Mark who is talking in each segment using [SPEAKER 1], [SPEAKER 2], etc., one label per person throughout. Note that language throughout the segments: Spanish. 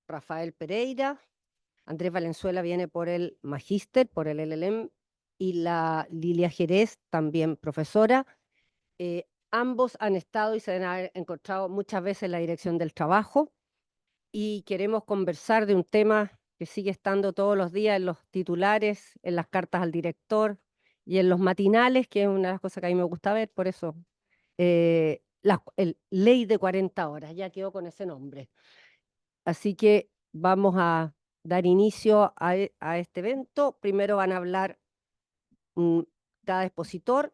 [SPEAKER 1] Rafael Pereira, Andrés Valenzuela viene por el magíster, por el LLM, y la Lilia Jerez, también profesora. Ambos han estado y se han encontrado muchas veces en la dirección del trabajo y queremos conversar de un tema que sigue estando todos los días en los titulares, en las cartas al director y en los matinales, que es una de las cosas que a mí me gusta ver, por eso la ley de 40 horas, ya quedó con ese nombre. Así que vamos a dar inicio a este evento. Primero van a hablar cada expositor,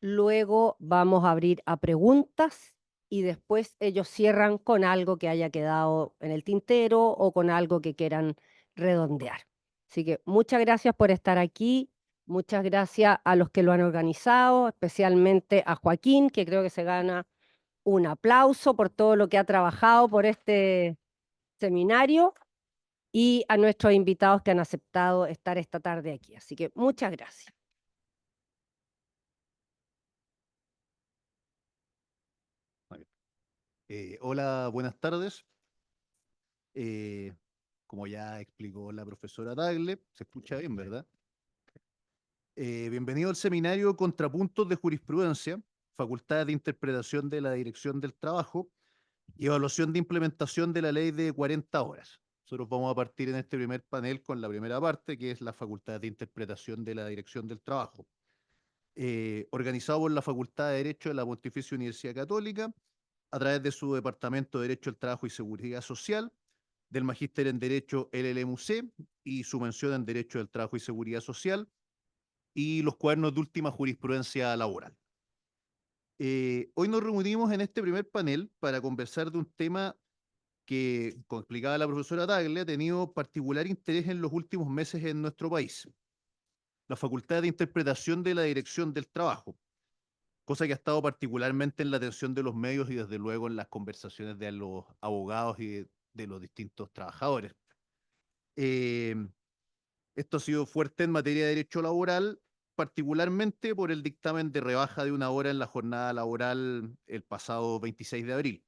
[SPEAKER 1] luego vamos a abrir a preguntas y después ellos cierran con algo que haya quedado en el tintero o con algo que quieran redondear. Así que muchas gracias por estar aquí, muchas gracias a los que lo han organizado, especialmente a Joaquín, que creo que se gana un aplauso por todo lo que ha trabajado por este seminario, y a nuestros invitados que han aceptado estar esta tarde aquí. Así que muchas gracias.
[SPEAKER 2] Hola, buenas tardes. Eh, Como ya explicó la profesora Tagle, se escucha bien, ¿verdad? Bienvenido al seminario Contrapuntos de Jurisprudencia, Facultad de Interpretación de la Dirección del Trabajo y Evaluación de Implementación de la Ley de 40 horas. Nosotros vamos a partir en este primer panel con la primera parte, que es la Facultad de Interpretación de la Dirección del Trabajo. Organizado por la Facultad de Derecho de la Pontificia Universidad Católica, a través de su Departamento de Derecho del Trabajo y Seguridad Social, del Magíster en Derecho LLMUC y su mención en Derecho del Trabajo y Seguridad Social, y los cuadernos de última jurisprudencia laboral. Hoy nos reunimos en este primer panel para conversar de un tema que, como explicaba la profesora Tagle, ha tenido particular interés en los últimos meses en nuestro país: la Facultad de Interpretación de la Dirección del Trabajo, cosa que ha estado particularmente en la atención de los medios y desde luego en las conversaciones de los abogados y de los distintos trabajadores. Eh, Esto ha sido fuerte en materia de derecho laboral, particularmente por el dictamen de rebaja de una hora en la jornada laboral el pasado 26 de abril.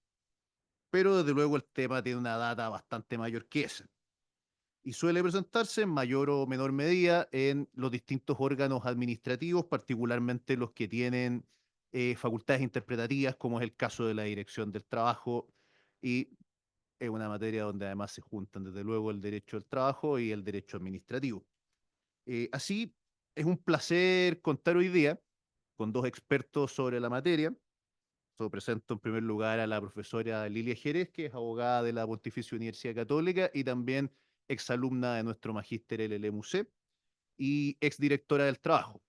[SPEAKER 2] Pero desde luego el tema tiene una data bastante mayor que esa y suele presentarse en mayor o menor medida en los distintos órganos administrativos, particularmente los que tienen facultades interpretativas, como es el caso de la Dirección del Trabajo, y es una materia donde además se juntan desde luego el derecho del trabajo y el derecho administrativo. Así, es un placer contar hoy día con dos expertos sobre la materia. So, presento en primer lugar a la profesora Lilia Jerez, que es abogada de la Pontificia Universidad Católica y también exalumna de nuestro magíster LLMUC y exdirectora del trabajo.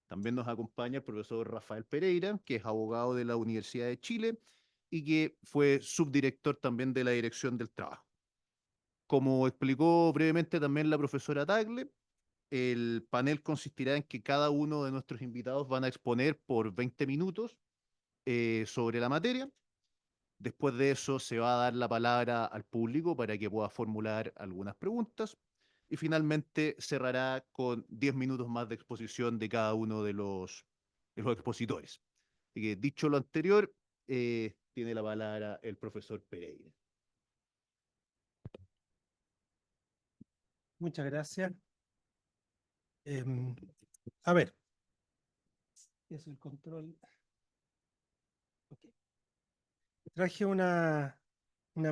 [SPEAKER 2] También nos acompaña el profesor Rafael Pereira, que es abogado de la Universidad de Chile y que fue subdirector también de la Dirección del Trabajo. Como explicó brevemente también la profesora Tagle, el panel consistirá en que cada uno de nuestros invitados van a exponer por 20 minutos sobre la materia. Después de eso se va a dar la palabra al público para que pueda formular algunas preguntas y finalmente cerrará con 10 minutos más de exposición de cada uno de los expositores. Así que dicho lo anterior, tiene la palabra el profesor Pereira.
[SPEAKER 3] Muchas gracias. A ver, es el control. Okay. Traje una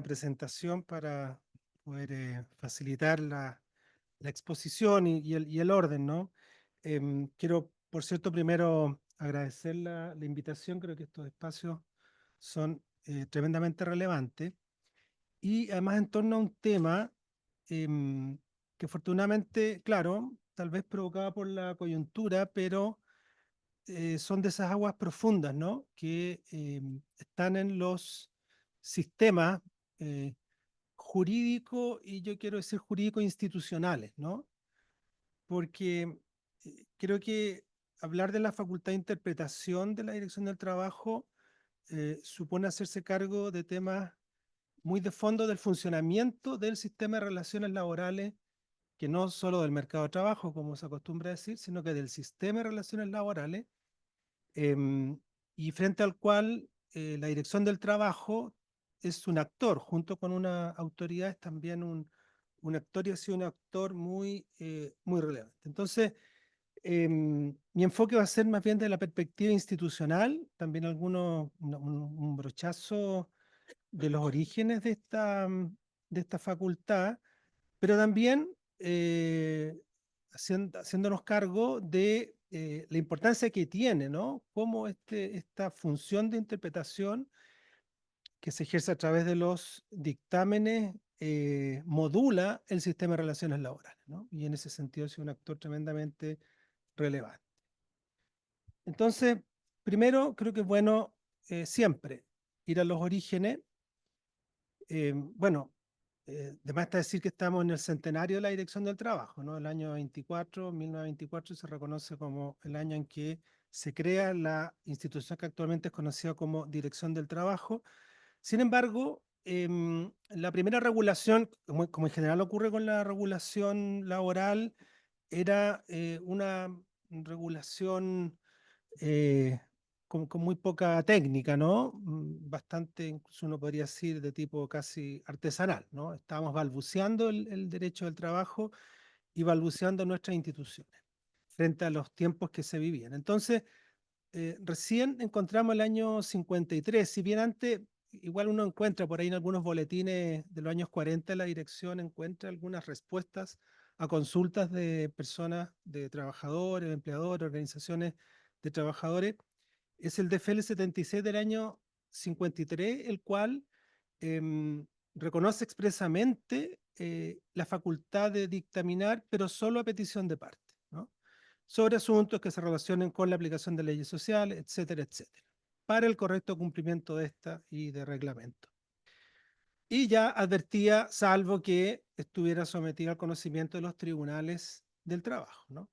[SPEAKER 3] presentación para poder facilitar la exposición y el orden, ¿no? Quiero, por cierto, primero agradecer la invitación. Creo que estos espacios son tremendamente relevantes y además en torno a un tema em, que afortunadamente, claro, tal vez provocada por la coyuntura, pero son de esas aguas profundas, ¿no? Que están en los sistemas eh, jurídicos y yo quiero decir jurídico institucionales, ¿no? Porque creo que hablar de la facultad de interpretación de la Dirección del Trabajo supone hacerse cargo de temas muy de fondo del funcionamiento del sistema de relaciones laborales, que no solo del mercado de trabajo, como se acostumbra a decir, sino que del sistema de relaciones laborales, y frente al cual la Dirección del Trabajo es un actor, junto con una autoridad es también un actor y ha sido un actor muy relevante. Entonces, mi enfoque va a ser más bien de la perspectiva institucional, también un brochazo de los orígenes de esta facultad, pero también haciéndonos cargo de la importancia que tiene, ¿no? Cómo esta función de interpretación que se ejerce a través de los dictámenes modula el sistema de relaciones laborales, ¿no? Y en ese sentido es un actor tremendamente relevante. Entonces, primero creo que es bueno siempre ir a los orígenes. Bueno, de más está decir que estamos en el centenario de la Dirección del Trabajo, ¿no? El año 1924 se reconoce como el año en que se crea la institución que actualmente es conocida como Dirección del Trabajo. Sin embargo, la primera regulación, como en general ocurre con la regulación laboral, era una regulación eh, con muy poca técnica, ¿no? Bastante, incluso uno podría decir, de tipo casi artesanal, ¿no? Estábamos balbuceando el derecho del trabajo y balbuceando nuestras instituciones frente a los tiempos que se vivían. Entonces, recién encontramos el año 53, si bien antes, igual uno encuentra por ahí en algunos boletines de los años 40, la dirección encuentra algunas respuestas a consultas de personas, de trabajadores, de empleadores, organizaciones de trabajadores. Es el DFL 76 del año 53, el cual reconoce expresamente la facultad de dictaminar, pero solo a petición de parte, ¿no? Sobre asuntos que se relacionen con la aplicación de leyes sociales, etcétera, etcétera, para el correcto cumplimiento de esta y de reglamento. Y ya advertía, salvo que estuviera sometido al conocimiento de los tribunales del trabajo, ¿no?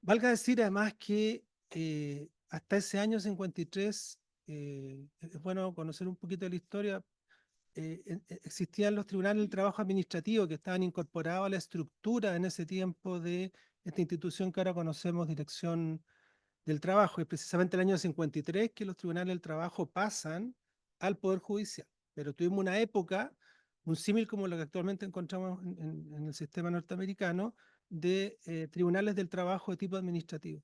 [SPEAKER 3] Valga decir además que hasta ese año 53, es bueno conocer un poquito de la historia, existían los tribunales del trabajo administrativo que estaban incorporados a la estructura en ese tiempo de esta institución que ahora conocemos, Dirección del Trabajo. Es precisamente el año 53 que los tribunales del trabajo pasan al Poder Judicial. Pero tuvimos una época, un símil como lo que actualmente encontramos en el sistema norteamericano, de tribunales del trabajo de tipo administrativo.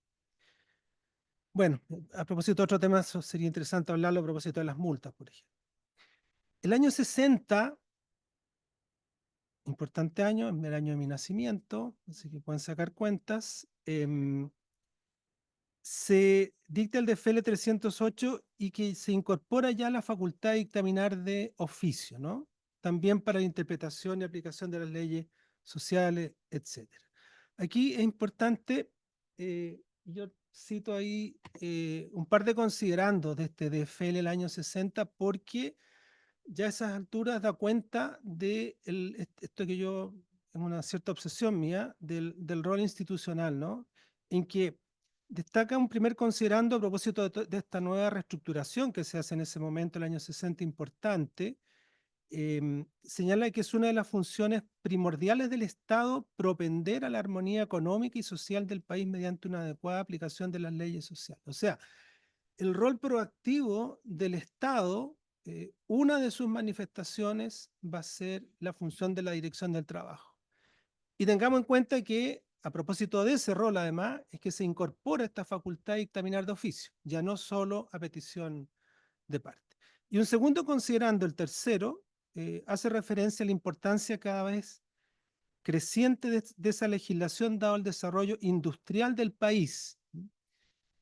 [SPEAKER 3] Bueno, a propósito de otro tema, eso sería interesante hablarlo a propósito de las multas, por ejemplo. El año 60, importante año, es el año de mi nacimiento, así que pueden sacar cuentas, se dicta el DFL 308 y que se incorpora ya la facultad de dictaminar de oficio, ¿no? También para la interpretación y aplicación de las leyes sociales, etc. Aquí es importante, yo cito ahí un par de considerandos de este DFL del año 60, porque ya a esas alturas da cuenta de esto que yo, es una cierta obsesión mía, del rol institucional, ¿no? En que destaca un primer considerando a propósito de esta nueva reestructuración que se hace en ese momento, el año 60, importante, señala que es una de las funciones primordiales del Estado propender a la armonía económica y social del país mediante una adecuada aplicación de las leyes sociales. O sea, el rol proactivo del Estado, una de sus manifestaciones va a ser la función de la dirección del trabajo. Y tengamos en cuenta que, a propósito de ese rol, además, es que se incorpora esta facultad de dictaminar de oficio, ya no solo a petición de parte. Y un segundo, considerando el tercero, hace referencia a la importancia cada vez creciente de esa legislación dado el desarrollo industrial del país.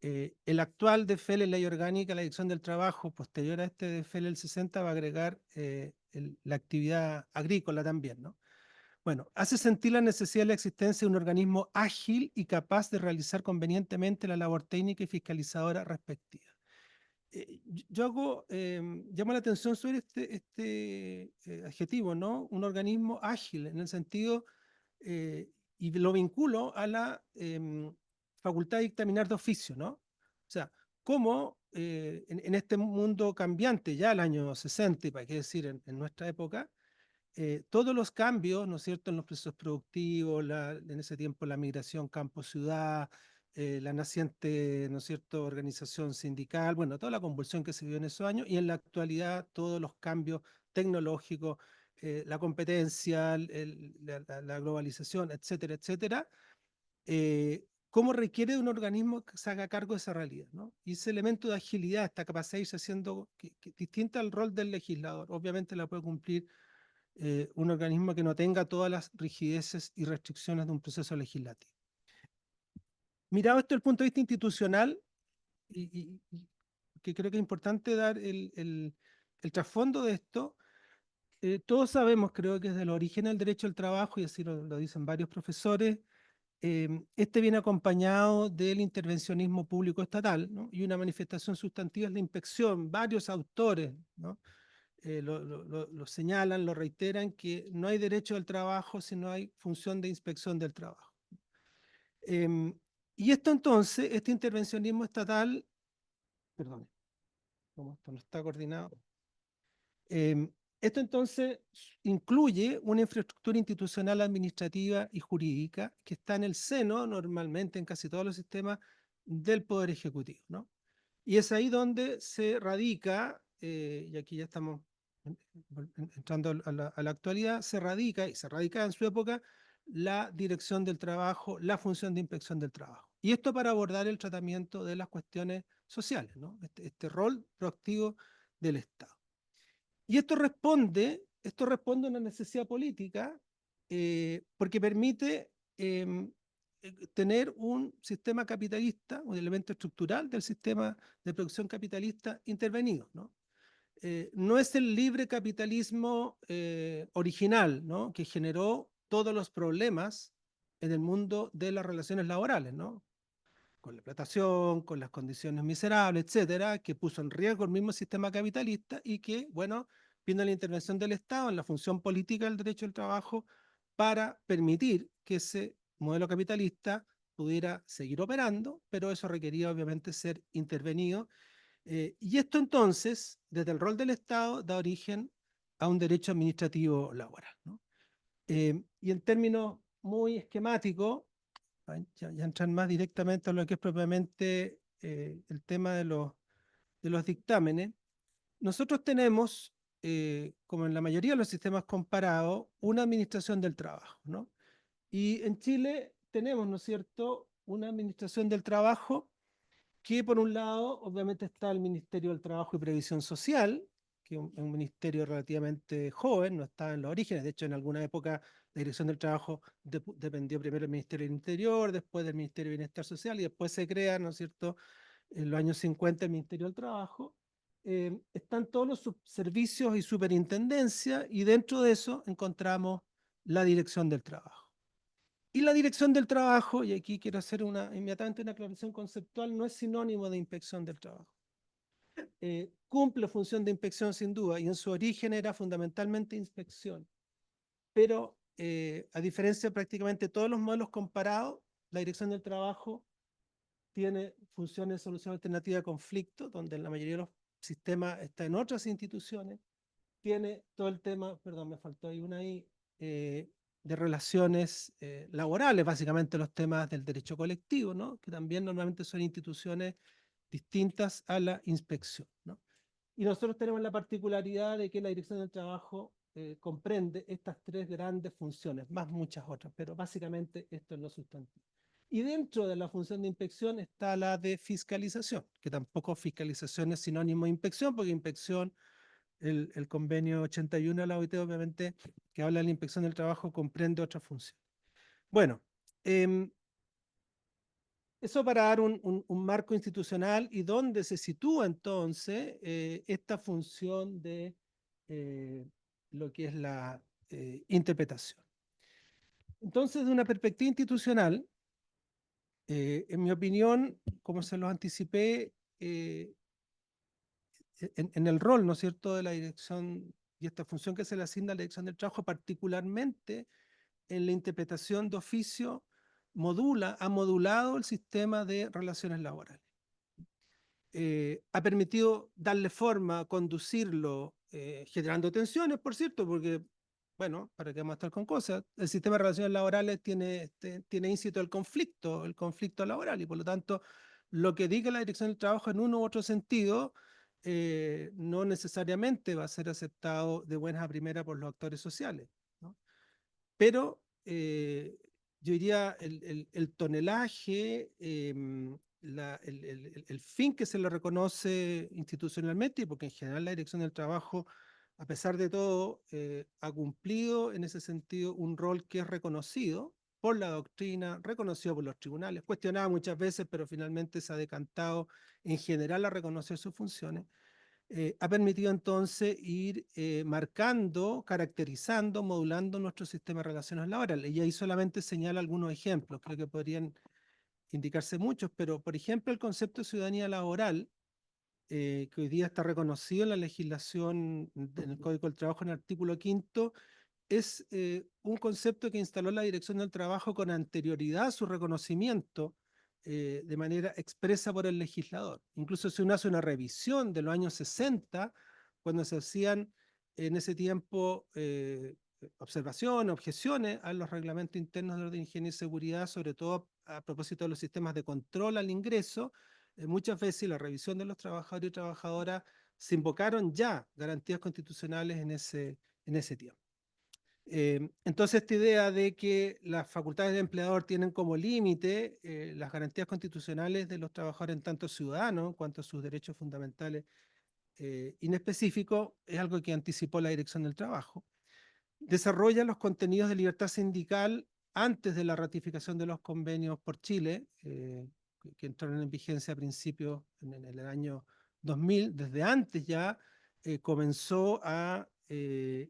[SPEAKER 3] El actual DFL, Ley Orgánica, la Dirección del Trabajo, posterior a este DFL el 60, va a agregar la actividad agrícola también, ¿no? Bueno, hace sentir la necesidad de la existencia de un organismo ágil y capaz de realizar convenientemente la labor técnica y fiscalizadora respectiva. Llamo la atención sobre este adjetivo, ¿no? Un organismo ágil, en el sentido, y lo vinculo a la facultad de dictaminar de oficio, ¿no? O sea, cómo en este mundo cambiante, ya el año 60, y para qué decir en nuestra época, todos los cambios, ¿no es cierto?, en los procesos productivos, en ese tiempo la migración campo-ciudad, la naciente, ¿no es cierto?, organización sindical, bueno, toda la convulsión que se vivió en esos años, y en la actualidad todos los cambios tecnológicos, la competencia, la globalización, etcétera, etcétera, cómo requiere de un organismo que se haga cargo de esa realidad, ¿no? Y ese elemento de agilidad, esta capacidad de irse haciendo distinta al rol del legislador, obviamente la puede cumplir un organismo que no tenga todas las rigideces y restricciones de un proceso legislativo. Mirado esto desde el punto de vista institucional, y que creo que es importante dar el trasfondo de esto, todos sabemos, creo que desde el origen del derecho al trabajo, y así lo dicen varios profesores, este viene acompañado del intervencionismo público estatal, ¿no? Y una manifestación sustantiva es la inspección. Varios autores, ¿no?, lo señalan, lo reiteran, que no hay derecho al trabajo si no hay función de inspección del trabajo. Y esto entonces, este intervencionismo estatal, perdón, como esto no está coordinado, esto entonces incluye una infraestructura institucional, administrativa y jurídica que está en el seno, normalmente en casi todos los sistemas, del Poder Ejecutivo, ¿no? Y es ahí donde se radica, y aquí ya estamos entrando a la actualidad, se radica, y se radica en su época, la dirección del trabajo, la función de inspección del trabajo. Y esto para abordar el tratamiento de las cuestiones sociales, ¿no? Este rol proactivo del Estado. Y esto responde a una necesidad política, porque permite tener un sistema capitalista, un elemento estructural del sistema de producción capitalista intervenido, ¿no? No es el libre capitalismo original, ¿no?, que generó todos los problemas en el mundo de las relaciones laborales, ¿no?, con la explotación, con las condiciones miserables, etcétera, que puso en riesgo el mismo sistema capitalista y que, bueno, vino la intervención del Estado en la función política del derecho al trabajo para permitir que ese modelo capitalista pudiera seguir operando, pero eso requería obviamente ser intervenido. Y esto entonces, desde el rol del Estado, da origen a un derecho administrativo laboral, ¿no? Y en términos muy esquemáticos, ya entran más directamente a lo que es propiamente el tema de los dictámenes, nosotros tenemos, como en la mayoría de los sistemas comparados, una administración del trabajo, ¿no? Y en Chile tenemos, ¿no es cierto?, una administración del trabajo que por un lado obviamente está el Ministerio del Trabajo y Previsión Social, que es un ministerio relativamente joven, no está en los orígenes. De hecho, en alguna época la Dirección del Trabajo dependió primero del Ministerio del Interior, después del Ministerio de Bienestar Social, y después se crea, ¿no es cierto?, en los años 50 el Ministerio del Trabajo. Están todos los subservicios y superintendencias, y dentro de eso encontramos la Dirección del Trabajo. Y la dirección del trabajo, y aquí quiero hacer inmediatamente una aclaración conceptual, no es sinónimo de inspección del trabajo. Cumple función de inspección sin duda, y en su origen era fundamentalmente inspección. Pero a diferencia de prácticamente todos los modelos comparados, la dirección del trabajo tiene funciones de solución alternativa de conflicto, donde en la mayoría de los sistemas está en otras instituciones. Tiene todo el tema, perdón, me faltó ahí una ahí, de relaciones laborales, básicamente los temas del derecho colectivo, ¿no?, que también normalmente son instituciones distintas a la inspección, ¿no? Y nosotros tenemos la particularidad de que la Dirección del Trabajo comprende estas tres grandes funciones, más muchas otras, pero básicamente esto es lo sustantivo. Y dentro de la función de inspección está la de fiscalización, que tampoco fiscalización es sinónimo de inspección, porque inspección, el convenio 81 de la OIT, obviamente, que habla de la inspección del trabajo, comprende otra función. Bueno, eso para dar un marco institucional y dónde se sitúa entonces esta función de lo que es la interpretación. Entonces, de una perspectiva institucional, en mi opinión, como se los anticipé, en el rol, ¿no es cierto?, de la dirección y esta función que se le asigna a la dirección del trabajo, particularmente en la interpretación de oficio, ha modulado el sistema de relaciones laborales. Ha permitido darle forma, conducirlo, generando tensiones, por cierto, porque bueno, ¿para qué vamos a estar con cosas? El sistema de relaciones laborales tiene íncito el conflicto laboral, y por lo tanto, lo que diga la Dirección del Trabajo en uno u otro sentido, no necesariamente va a ser aceptado de buenas a primeras por los actores sociales, ¿no? Pero yo diría el tonelaje, el fin que se le reconoce institucionalmente, porque en general la Dirección del Trabajo, a pesar de todo, ha cumplido en ese sentido un rol que es reconocido por la doctrina, reconocido por los tribunales, cuestionado muchas veces, pero finalmente se ha decantado en general a reconocer sus funciones. Ha permitido entonces ir marcando, caracterizando, modulando nuestro sistema de relaciones laborales. Y ahí solamente señala algunos ejemplos, creo que podrían indicarse muchos, pero por ejemplo el concepto de ciudadanía laboral, que hoy día está reconocido en la legislación, en el Código del Trabajo, en el artículo 5º, es un concepto que instaló la Dirección del Trabajo con anterioridad a su reconocimiento de manera expresa por el legislador. Incluso si uno hace una revisión de los años 60, cuando se hacían en ese tiempo observaciones, objeciones a los reglamentos internos de orden, higiene y seguridad, sobre todo a propósito de los sistemas de control al ingreso, muchas veces la revisión de los trabajadores y trabajadoras se invocaron ya garantías constitucionales en ese tiempo. Entonces, esta idea de que las facultades del empleador tienen como límite las garantías constitucionales de los trabajadores en tanto ciudadanos, en cuanto a sus derechos fundamentales inespecíficos, es algo que anticipó la Dirección del Trabajo. Desarrolla los contenidos de libertad sindical antes de la ratificación de los convenios por Chile, que entraron en vigencia a principios en el año 2000. Desde antes ya comenzó a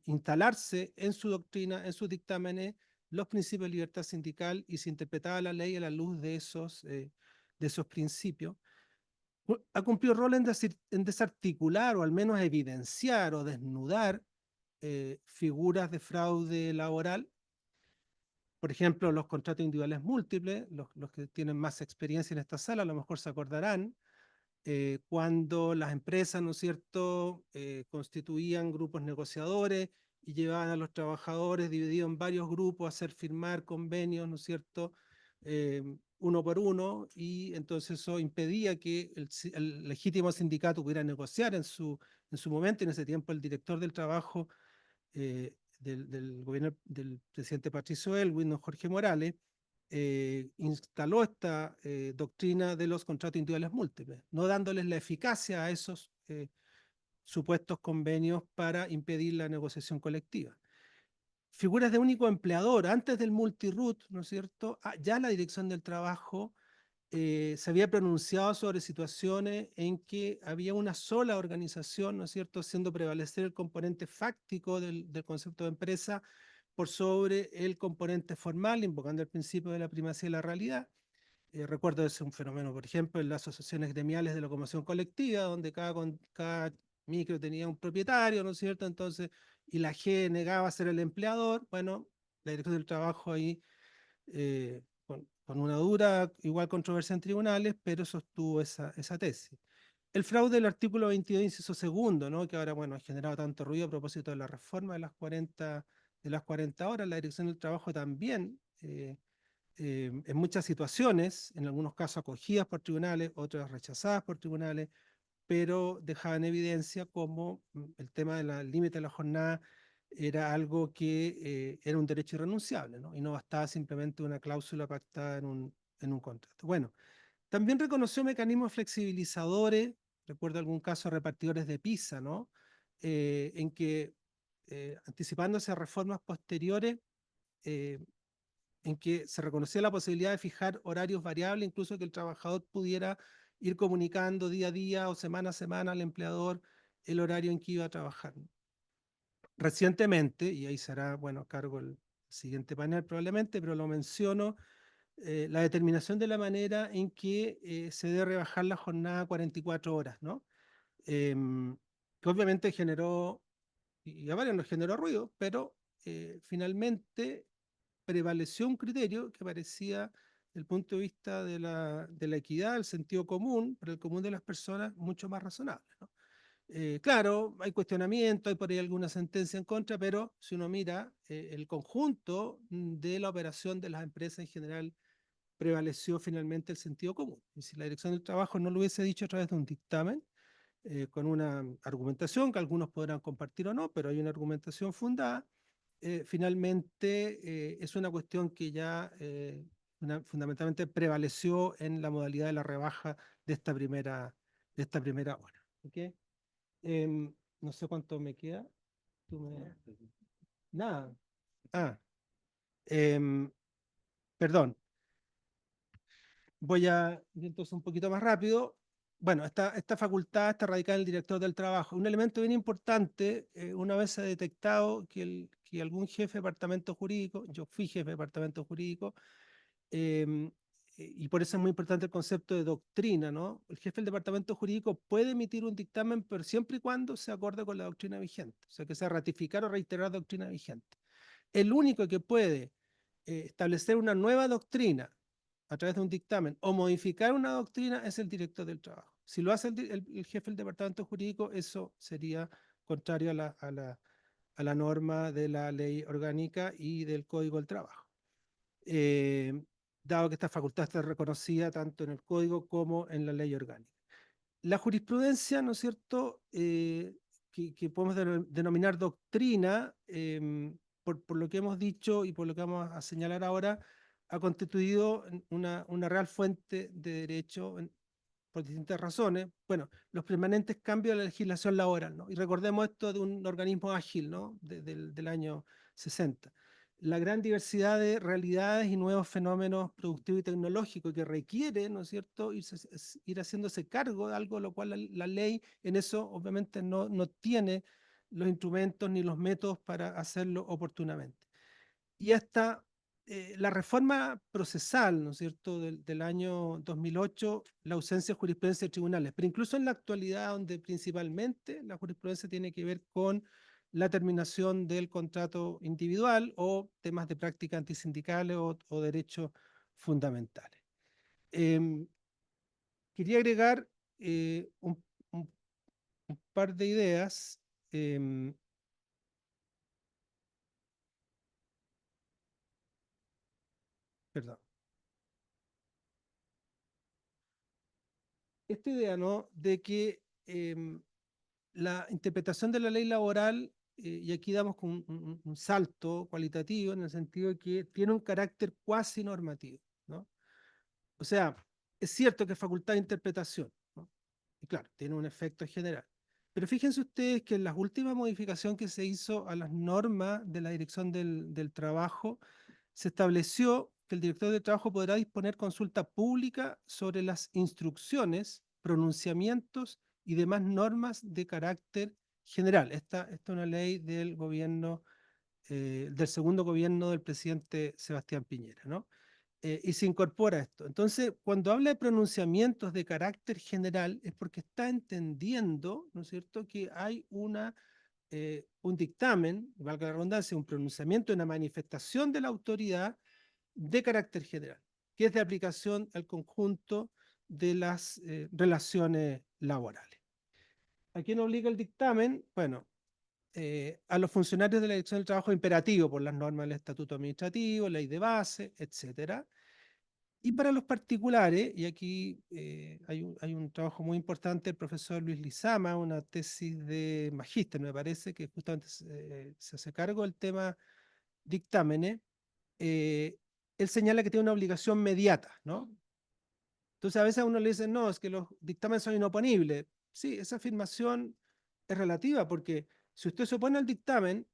[SPEAKER 3] instalarse en su doctrina, en sus dictámenes, los principios de libertad sindical, y se interpretaba la ley a la luz de esos principios. Ha cumplido rol en desarticular, o al menos evidenciar o desnudar figuras de fraude laboral. Por ejemplo, los contratos individuales múltiples, los que tienen más experiencia en esta sala a lo mejor se acordarán, cuando las empresas, ¿no es cierto?, constituían grupos negociadores y llevaban a los trabajadores divididos en varios grupos a hacer firmar convenios, ¿no es cierto?, uno por uno, y entonces eso impedía que el legítimo sindicato pudiera negociar en su momento. En ese tiempo el director del trabajo del gobierno del presidente Patricio Elwin, don Jorge Morales, instaló esta doctrina de los contratos individuales múltiples, no dándoles la eficacia a esos supuestos convenios para impedir la negociación colectiva. Figuras de único empleador, antes del multiroot, ¿no es cierto? Ya la Dirección del Trabajo se había pronunciado sobre situaciones en que había una sola organización, ¿no es cierto?, haciendo prevalecer el componente fáctico del concepto de empresa por sobre el componente formal, invocando el principio de la primacía de la realidad. Recuerdo ese un fenómeno, por ejemplo, en las asociaciones gremiales de locomoción colectiva, donde cada micro tenía un propietario, ¿no es cierto? Entonces, y la G negaba ser el empleador. Bueno, la Dirección del Trabajo ahí, con una dura, igual controversia en tribunales, pero sostuvo esa tesis. El fraude del artículo 22, inciso segundo, ¿no?, que ahora, bueno, ha generado tanto ruido a propósito de la reforma de las 40 horas. La Dirección del Trabajo también, en muchas situaciones, en algunos casos acogidas por tribunales, otras rechazadas por tribunales, pero dejaba en evidencia cómo el tema del límite de la jornada era algo que era un derecho irrenunciable, ¿no?, y no bastaba simplemente una cláusula pactada en un contrato. Bueno, también reconoció mecanismos flexibilizadores. Recuerdo algún caso de repartidores de pizza, ¿no?, en que, anticipándose a reformas posteriores, en que se reconocía la posibilidad de fijar horarios variables, incluso que el trabajador pudiera ir comunicando día a día o semana a semana al empleador el horario en que iba a trabajar. Recientemente, y ahí será, bueno, a cargo el siguiente panel probablemente, pero lo menciono, la determinación de la manera en que se debe rebajar la jornada a 44 horas, ¿no? Que obviamente generó, y a varios nos generó ruido, pero finalmente prevaleció un criterio que parecía, desde el punto de vista de la equidad, el sentido común, para el común de las personas, mucho más razonable, ¿no? Claro, hay cuestionamiento, hay por ahí alguna sentencia en contra, pero si uno mira el conjunto de la operación de las empresas en general, prevaleció finalmente el sentido común. Y si la Dirección del Trabajo no lo hubiese dicho a través de un dictamen, con una argumentación que algunos podrán compartir o no, pero hay una argumentación fundada, finalmente es una cuestión que ya fundamentalmente prevaleció en la modalidad de la rebaja de esta primera hora. ¿Okay? No sé cuánto me queda. Nada. Ah, em, perdón. Voy a ir entonces un poquito más rápido. Bueno, esta facultad está radicada en el director del trabajo. Un elemento bien importante, una vez se ha detectado que algún jefe de departamento jurídico, yo fui jefe de departamento jurídico, em, y por eso es muy importante el concepto de doctrina, ¿no? El jefe del departamento jurídico puede emitir un dictamen, pero siempre y cuando se acorde con la doctrina vigente, o sea, que sea ratificar o reiterar doctrina vigente. El único que puede establecer una nueva doctrina a través de un dictamen o modificar una doctrina es el director del trabajo. Si lo hace el jefe del departamento jurídico, eso sería contrario a la norma de la ley orgánica y del Código del Trabajo. Dado que esta facultad está reconocida tanto en el Código como en la ley orgánica. La jurisprudencia, ¿no es cierto?, que podemos denominar doctrina, por lo que hemos dicho y por lo que vamos a señalar ahora, ha constituido una real fuente de derecho por distintas razones. Bueno, los permanentes cambios de la legislación laboral, ¿no? Y recordemos esto de un organismo ágil, ¿no? Del año 60. La gran diversidad de realidades y nuevos fenómenos productivos y tecnológicos que requiere, ¿no es cierto?, ir haciéndose cargo de algo, lo cual la ley en eso obviamente no tiene los instrumentos ni los métodos para hacerlo oportunamente. Y hasta la reforma procesal, ¿no es cierto?, del año 2008, la ausencia de jurisprudencia de tribunales, pero incluso en la actualidad, donde principalmente la jurisprudencia tiene que ver con la terminación del contrato individual o temas de práctica antisindicales o derechos fundamentales. Em, Quería agregar un par de ideas. em, Perdón. Esta idea, ¿no?, de que la interpretación de la ley laboral, y aquí damos con un salto cualitativo en el sentido de que tiene un carácter cuasi normativo, ¿no? O sea, es cierto que es facultad de interpretación, ¿no? Y claro, tiene un efecto general. Pero fíjense ustedes que en la última modificación que se hizo a las normas de la Dirección del Trabajo, se estableció que el director del trabajo podrá disponer consulta pública sobre las instrucciones, pronunciamientos y demás normas de carácter general. Esta es una ley del gobierno, del segundo gobierno del presidente Sebastián Piñera, ¿no? Y se incorpora esto. Entonces, cuando habla de pronunciamientos de carácter general, es porque está entendiendo, ¿no es cierto?, que hay un dictamen, valga la redundancia, un pronunciamiento, una manifestación de la autoridad de carácter general, que es de aplicación al conjunto de las relaciones laborales. ¿A quién obliga el dictamen? Bueno, a los funcionarios de la Dirección del Trabajo imperativo por las normas del Estatuto Administrativo, ley de base, etcétera. Y para los particulares, y aquí hay un trabajo muy importante, el profesor Luis Lizama, una tesis de magíster, me parece, que justamente se hace cargo del tema dictámenes. Él señala que tiene una obligación mediata, ¿no? Entonces a veces a uno le dicen, no, es que los dictámenes son inoponibles. Sí, esa afirmación es relativa, porque si usted se opone al dictamen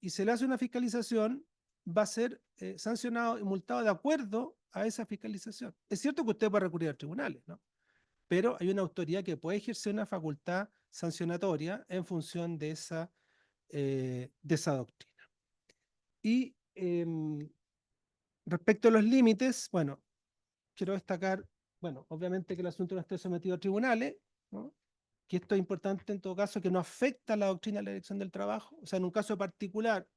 [SPEAKER 3] y se le hace una fiscalización, va a ser sancionado y multado de acuerdo a esa fiscalización. Es cierto que usted puede recurrir a tribunales, ¿no? Pero hay una autoridad que puede ejercer una facultad sancionatoria en función de esa doctrina. Y respecto a los límites, bueno, quiero destacar, bueno, obviamente que el asunto no esté sometido a tribunales, ¿no? Que esto es importante en todo caso, que no afecta a la doctrina de la elección del trabajo. O sea, en un caso particular,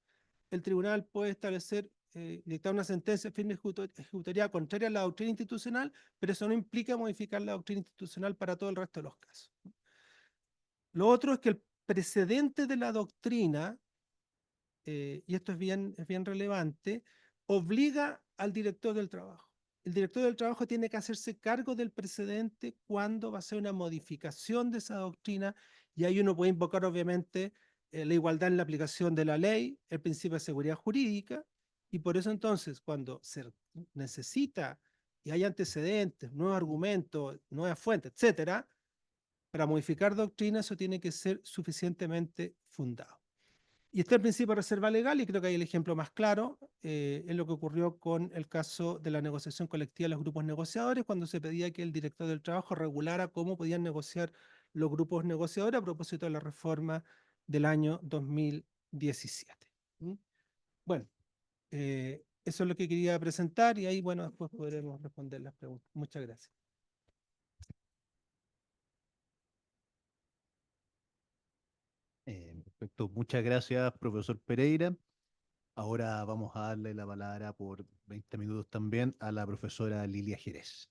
[SPEAKER 3] el tribunal puede establecer, dictar una sentencia firme ejecutoria contraria a la doctrina institucional, pero eso no implica modificar la doctrina institucional para todo el resto de los casos. Lo otro es que el precedente de la doctrina, y esto es bien relevante, obliga al director del trabajo. El director del trabajo tiene que hacerse cargo del precedente cuando va a ser una modificación de esa doctrina, y ahí uno puede invocar obviamente la igualdad en la aplicación de la ley, el principio de seguridad jurídica, y por eso entonces cuando se necesita y hay antecedentes, nuevos argumentos, nuevas fuentes, etcétera, para modificar doctrina eso tiene que ser suficientemente fundado. Y está el principio de reserva legal, y creo que hay el ejemplo más claro, es lo que ocurrió con el caso de la negociación colectiva de los grupos negociadores, cuando se pedía que el director del trabajo regulara cómo podían negociar los grupos negociadores a propósito de la reforma del año 2017. ¿Mm? Bueno, eso es lo que quería presentar, y ahí, bueno, después podremos responder las preguntas. Muchas gracias.
[SPEAKER 2] Perfecto. Muchas gracias, profesor Pereira. Ahora vamos a darle la palabra por 20 minutos también a la profesora Lilia Jerez.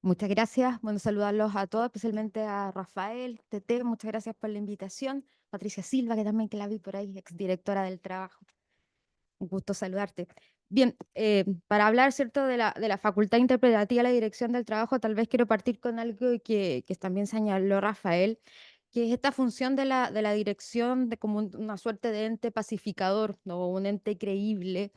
[SPEAKER 4] Muchas gracias. Bueno, saludarlos a todos, especialmente a Rafael, Tete, muchas gracias por la invitación. Patricia Silva, que también que la vi por ahí, exdirectora del trabajo. Un gusto saludarte. Bien, para hablar, ¿cierto?, de la facultad interpretativa de la dirección del trabajo, tal vez quiero partir con algo que también señaló Rafael, que es esta función de la dirección de como una suerte de ente pacificador, ¿no? Un ente creíble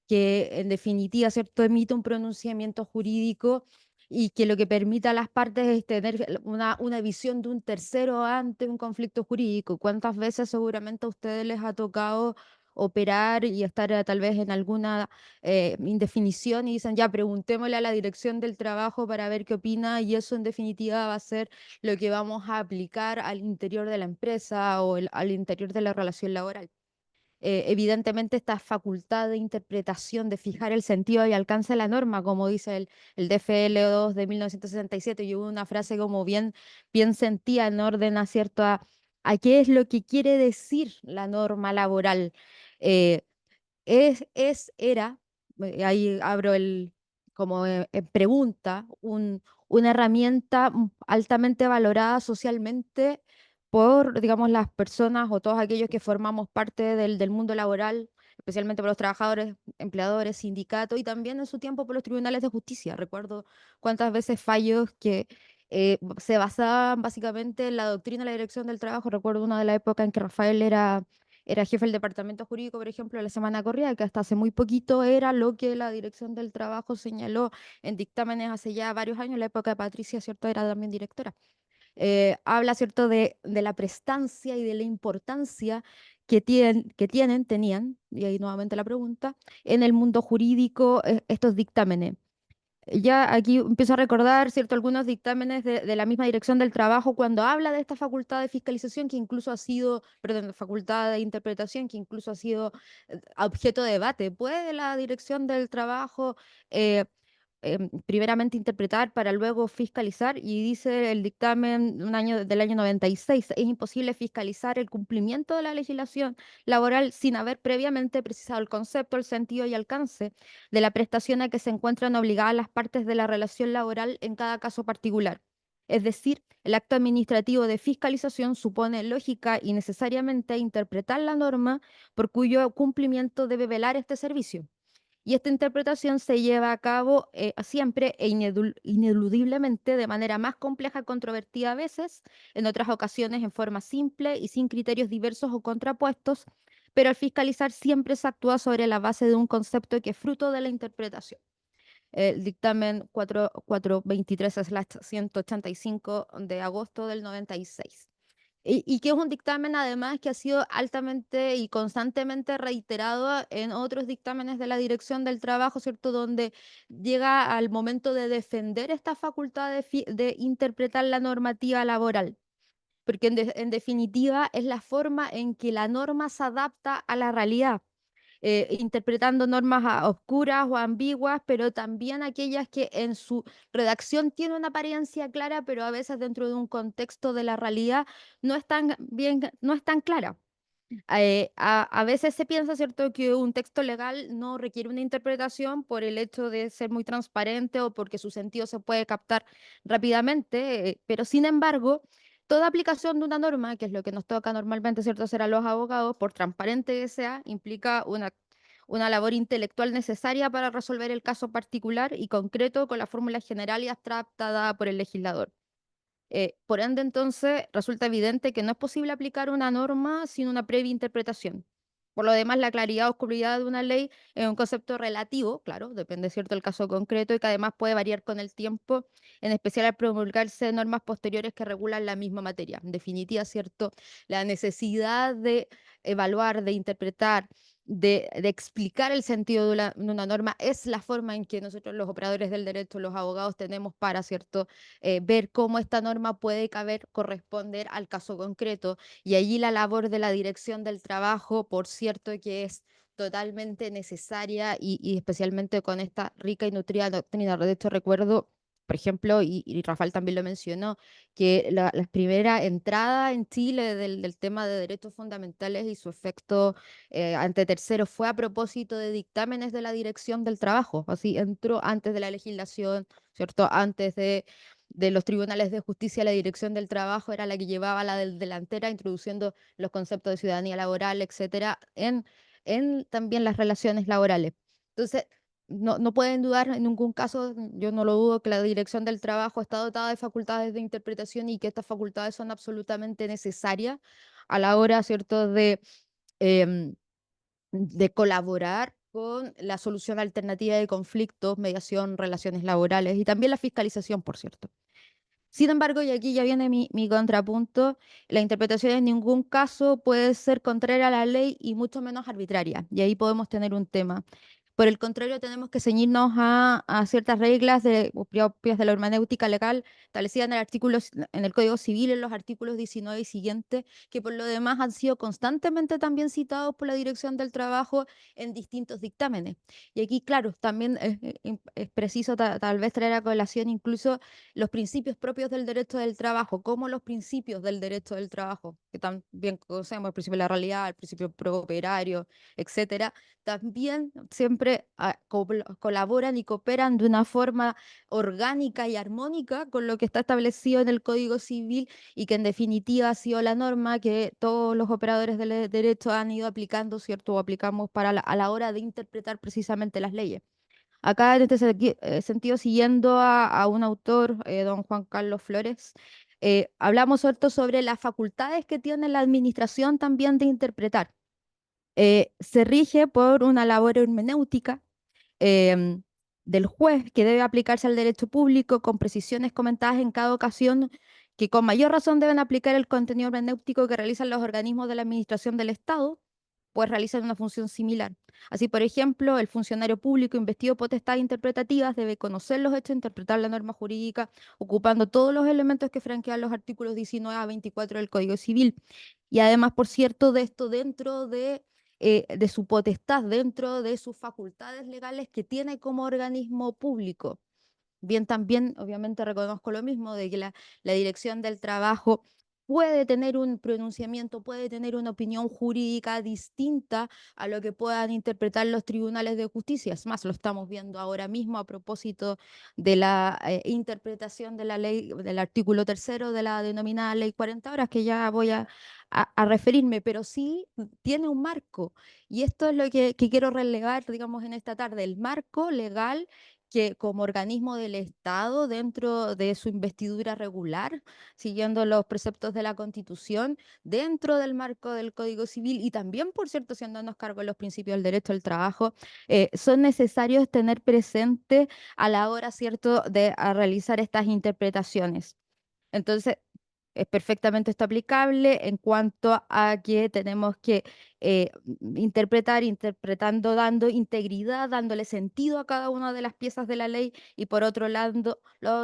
[SPEAKER 4] que en definitiva, ¿cierto?, emite un pronunciamiento jurídico y que lo que permita a las partes es tener una visión de un tercero ante un conflicto jurídico. ¿Cuántas veces seguramente a ustedes les ha tocado operar y estar tal vez en alguna indefinición y dicen, ya, preguntémosle a la dirección del trabajo para ver qué opina, y eso en definitiva va a ser lo que vamos a aplicar al interior de la empresa o al interior de la relación laboral? Evidentemente esta facultad de interpretación, de fijar el sentido y alcance de la norma, como dice el DFL2 de 1967, y hubo una frase como bien sentida en orden a cierto a qué es lo que quiere decir la norma laboral. Eh, era, ahí abro como pregunta, una herramienta altamente valorada socialmente por, digamos, las personas o todos aquellos que formamos parte del mundo laboral, especialmente por los trabajadores, empleadores, sindicatos, y también en su tiempo por los tribunales de justicia. Recuerdo cuántas veces fallos que se basaban básicamente en la doctrina de la dirección del trabajo. Recuerdo una de la época en que Rafael era jefe del departamento jurídico, por ejemplo, de la semana corrida, que hasta hace muy poquito era lo que la dirección del trabajo señaló en dictámenes hace ya varios años. En la época de Patricia, ¿cierto?, era también directora. Habla, ¿cierto?, de la prestancia y de la importancia tenían, y ahí nuevamente la pregunta, en el mundo jurídico estos dictámenes. Ya aquí empiezo a recordar, ¿cierto?, algunos dictámenes de la misma dirección del trabajo cuando habla de esta facultad de fiscalización que incluso ha sido, perdón, facultad de interpretación que incluso ha sido objeto de debate. ¿Puede la dirección del trabajo eh, primeramente interpretar para luego fiscalizar? Y dice el dictamen del año 96, es imposible fiscalizar el cumplimiento de la legislación laboral sin haber previamente precisado el concepto, el sentido y alcance de la prestación a que se encuentran obligadas las partes de la relación laboral en cada caso particular. Es decir, el acto administrativo de fiscalización supone lógica y necesariamente interpretar la norma por cuyo cumplimiento debe velar este servicio. Y esta interpretación se lleva a cabo siempre e ineludiblemente de manera más compleja, controvertida a veces, en otras ocasiones en forma simple y sin criterios diversos o contrapuestos, pero al fiscalizar siempre se actúa sobre la base de un concepto que es fruto de la interpretación. El dictamen 423/185 de agosto del 96. Y que es un dictamen además que ha sido altamente y constantemente reiterado en otros dictámenes de la Dirección del Trabajo, ¿cierto? Donde llega al momento de defender esta facultad de interpretar la normativa laboral, porque en definitiva es la forma en que la norma se adapta a la realidad. Interpretando normas oscuras o ambiguas, pero también aquellas que en su redacción tienen una apariencia clara, pero a veces dentro de un contexto de la realidad no es tan bien, no es tan clara. A veces se piensa, ¿cierto?, que un texto legal no requiere una interpretación por el hecho de ser muy transparente o porque su sentido se puede captar rápidamente, pero sin embargo, toda aplicación de una norma, que es lo que nos toca normalmente, ¿cierto?, hacer a los abogados, por transparente que sea, implica una labor intelectual necesaria para resolver el caso particular y concreto con la fórmula general y abstracta dada por el legislador. Por ende, entonces, resulta evidente que no es posible aplicar una norma sin una previa interpretación. Por lo demás, la claridad o oscuridad de una ley es un concepto relativo, claro, depende, ¿cierto?, del caso concreto y que además puede variar con el tiempo, en especial al promulgarse normas posteriores que regulan la misma materia. En definitiva, ¿cierto?, la necesidad de evaluar, de interpretar, de explicar el sentido de una norma es la forma en que nosotros los operadores del derecho, los abogados, tenemos para, ¿cierto?, ver cómo esta norma puede caber, corresponder al caso concreto. Y allí la labor de la dirección del trabajo, por cierto, que es totalmente necesaria y especialmente con esta rica y nutrida doctrina. De hecho, recuerdo, por ejemplo, y Rafael también lo mencionó, que la primera entrada en Chile del tema de derechos fundamentales y su efecto ante terceros fue a propósito de dictámenes de la dirección del trabajo. Así entró antes de la legislación, ¿cierto? Antes de los tribunales de justicia, la dirección del trabajo era la que llevaba la delantera, introduciendo los conceptos de ciudadanía laboral, etcétera, en también las relaciones laborales. Entonces, no pueden dudar en ningún caso, yo no lo dudo, que la dirección del trabajo está dotada de facultades de interpretación y que estas facultades son absolutamente necesarias a la hora, ¿cierto?, em, de colaborar con la solución alternativa de conflictos, mediación, relaciones laborales y también la fiscalización, por cierto. Sin embargo, y aquí ya viene mi contrapunto, la interpretación en ningún caso puede ser contraria a la ley y mucho menos arbitraria. Y ahí podemos tener un tema. Por el contrario, tenemos que ceñirnos a ciertas reglas propias de la hermenéutica legal establecidas en el Código Civil, en los artículos 19 y siguientes, que por lo demás han sido constantemente también citados por la Dirección del Trabajo en distintos dictámenes. Y aquí, claro, también es preciso tal vez traer a colación incluso los principios propios del derecho del trabajo, como los principios del derecho del trabajo, que también conocemos, el principio de la realidad, el principio pro-operario, etcétera, también siempre colaboran y cooperan de una forma orgánica y armónica con lo que está establecido en el Código Civil y que en definitiva ha sido la norma que todos los operadores del derecho han ido aplicando, ¿cierto? O aplicamos a la hora de interpretar precisamente las leyes. Acá, en este sentido, siguiendo a un autor, don Juan Carlos Flores, hablamos, ¿cierto?, sobre las facultades que tiene la administración también de interpretar. Se rige por una labor hermenéutica em, del juez que debe aplicarse al derecho público con precisiones comentadas en cada ocasión, que con mayor razón deben aplicar el contenido hermenéutico que realizan los organismos de la administración del Estado, pues realizan una función similar. Así, por ejemplo, el funcionario público investido potestades interpretativas debe conocer los hechos, interpretar la norma jurídica, ocupando todos los elementos que franquean los artículos 19 a 24 del Código Civil. Y además, por cierto, de esto dentro de su potestad, dentro de sus facultades legales que tiene como organismo público. Bien, también obviamente reconozco lo mismo, de que la dirección del trabajo puede tener un pronunciamiento, puede tener una opinión jurídica distinta a lo que puedan interpretar los tribunales de justicia. Es más, lo estamos viendo ahora mismo a propósito de la interpretación de la ley, del artículo 3º de la denominada Ley 40 Horas, que ya voy a referirme, pero sí tiene un marco. Y esto es lo que quiero relevar, digamos, en esta tarde, el marco legal que como organismo del Estado, dentro de su investidura regular, siguiendo los preceptos de la Constitución, dentro del marco del Código Civil y también, por cierto, haciéndonos cargo de los principios del derecho al trabajo, son necesarios tener presente a la hora, ¿cierto?, de realizar estas interpretaciones. Entonces, es perfectamente esto aplicable en cuanto a que tenemos que interpretando, dando integridad, dándole sentido a cada una de las piezas de la ley y por otro lado,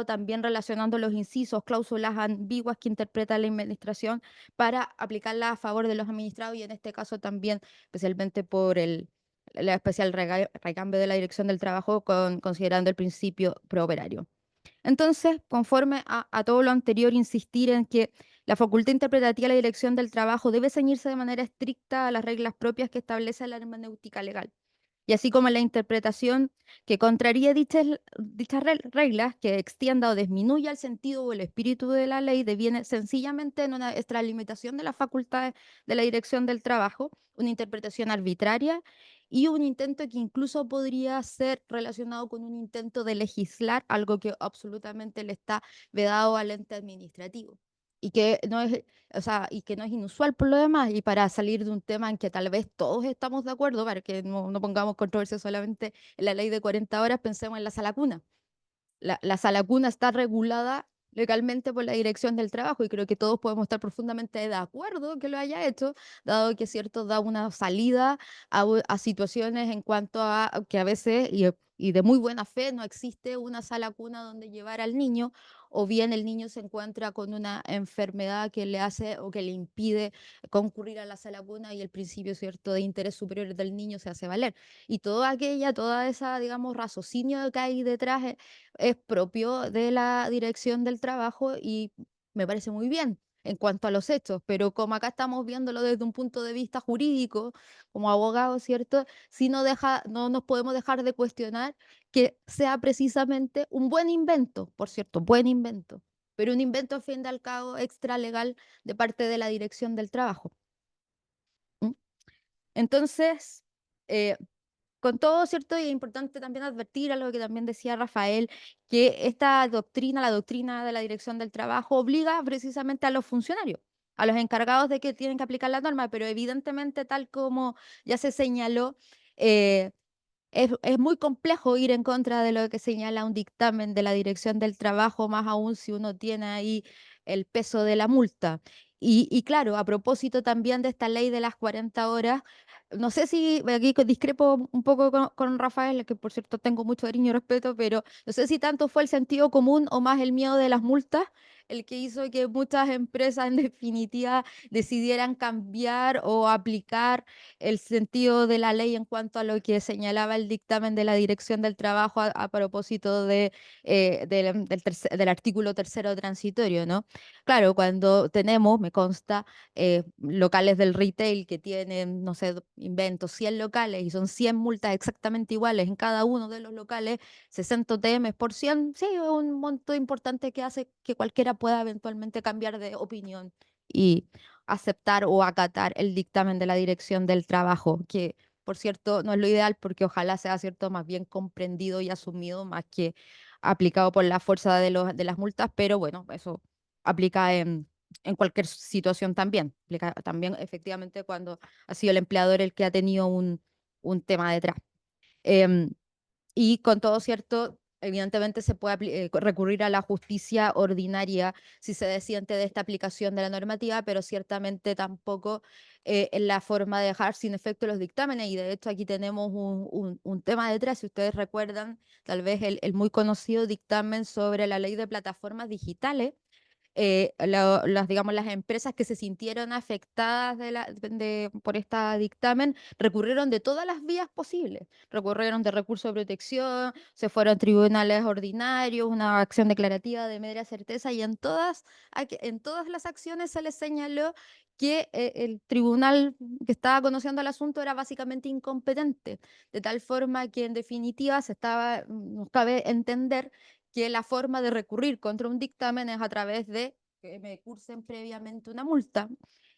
[SPEAKER 4] también relacionando los incisos, cláusulas ambiguas que interpreta la administración para aplicarlas a favor de los administrados y en este caso también, especialmente por la especial recambio de la dirección del trabajo, considerando el principio prooperario. Entonces, conforme a todo lo anterior, insistir en que la facultad interpretativa de la dirección del trabajo debe ceñirse de manera estricta a las reglas propias que establece la hermenéutica legal. Y así como la interpretación que contraría dichas reglas, que extienda o disminuya el sentido o el espíritu de la ley, deviene sencillamente en una extralimitación de las facultades de la dirección del trabajo, una interpretación arbitraria y un intento que incluso podría ser relacionado con un intento de legislar, algo que absolutamente le está vedado al ente administrativo. Y que no es, o sea, y que no es inusual por lo demás, y para salir de un tema en que tal vez todos estamos de acuerdo, para que no pongamos controversia solamente en la ley de 40 horas, pensemos en la sala cuna. La sala cuna está regulada legalmente por la Dirección del Trabajo y creo que todos podemos estar profundamente de acuerdo que lo haya hecho, dado que cierto da una salida a situaciones en cuanto a que a veces y de muy buena fe no existe una sala cuna donde llevar al niño, o bien el niño se encuentra con una enfermedad que le hace o que le impide concurrir a la sala cuna y el principio cierto de interés superior del niño se hace valer. Y toda esa, digamos, raciocinio que hay detrás es propio de la Dirección del Trabajo y me parece muy bien en cuanto a los hechos, pero como acá estamos viéndolo desde un punto de vista jurídico, como abogado, ¿cierto? Sí no nos podemos dejar de cuestionar que sea precisamente un buen invento, por cierto, buen invento, pero un invento a fin de al cabo extralegal de parte de la Dirección del Trabajo. ¿Mm? Entonces, con todo, ¿cierto? Y es importante también advertir a lo que también decía Rafael, que esta doctrina, la doctrina de la Dirección del Trabajo, obliga precisamente a los funcionarios, a los encargados de que tienen que aplicar la norma, pero evidentemente, tal como ya se señaló, eh, es muy complejo ir en contra de lo que señala un dictamen de la Dirección del Trabajo, más aún si uno tiene ahí el peso de la multa. Y claro, a propósito también de esta ley de las 40 horas, no sé si aquí discrepo un poco con Rafael, que por cierto tengo mucho cariño y respeto, pero no sé si tanto fue el sentido común o más el miedo de las multas el que hizo que muchas empresas en definitiva decidieran cambiar o aplicar el sentido de la ley en cuanto a lo que señalaba el dictamen de la Dirección del Trabajo a propósito del artículo tercero transitorio, ¿no? Claro, cuando tenemos, me consta, locales del retail que tienen, no sé, invento 100 locales y son 100 multas exactamente iguales en cada uno de los locales, 60 TM por 100, sí, es un monto importante que hace que cualquiera pueda eventualmente cambiar de opinión y aceptar o acatar el dictamen de la Dirección del Trabajo, que por cierto no es lo ideal porque ojalá sea cierto más bien comprendido y asumido más que aplicado por la fuerza de las multas, pero bueno, eso aplica en cualquier situación también. Aplica también efectivamente cuando ha sido el empleador el que ha tenido un tema detrás. Em, y con todo cierto, evidentemente se puede recurrir a la justicia ordinaria si se desiente de esta aplicación de la normativa, pero ciertamente tampoco en la forma de dejar sin efecto los dictámenes. Y de hecho aquí tenemos un tema detrás, si ustedes recuerdan, tal vez el muy conocido dictamen sobre la ley de plataformas digitales, digamos, las empresas que se sintieron afectadas por este dictamen recurrieron de todas las vías posibles. Recurrieron de recurso de protección, se fueron a tribunales ordinarios, una acción declarativa de media certeza y en todas las acciones se les señaló que el tribunal que estaba conociendo el asunto era básicamente incompetente, de tal forma que en definitiva nos cabe entender que la forma de recurrir contra un dictamen es a través de que me cursen previamente una multa.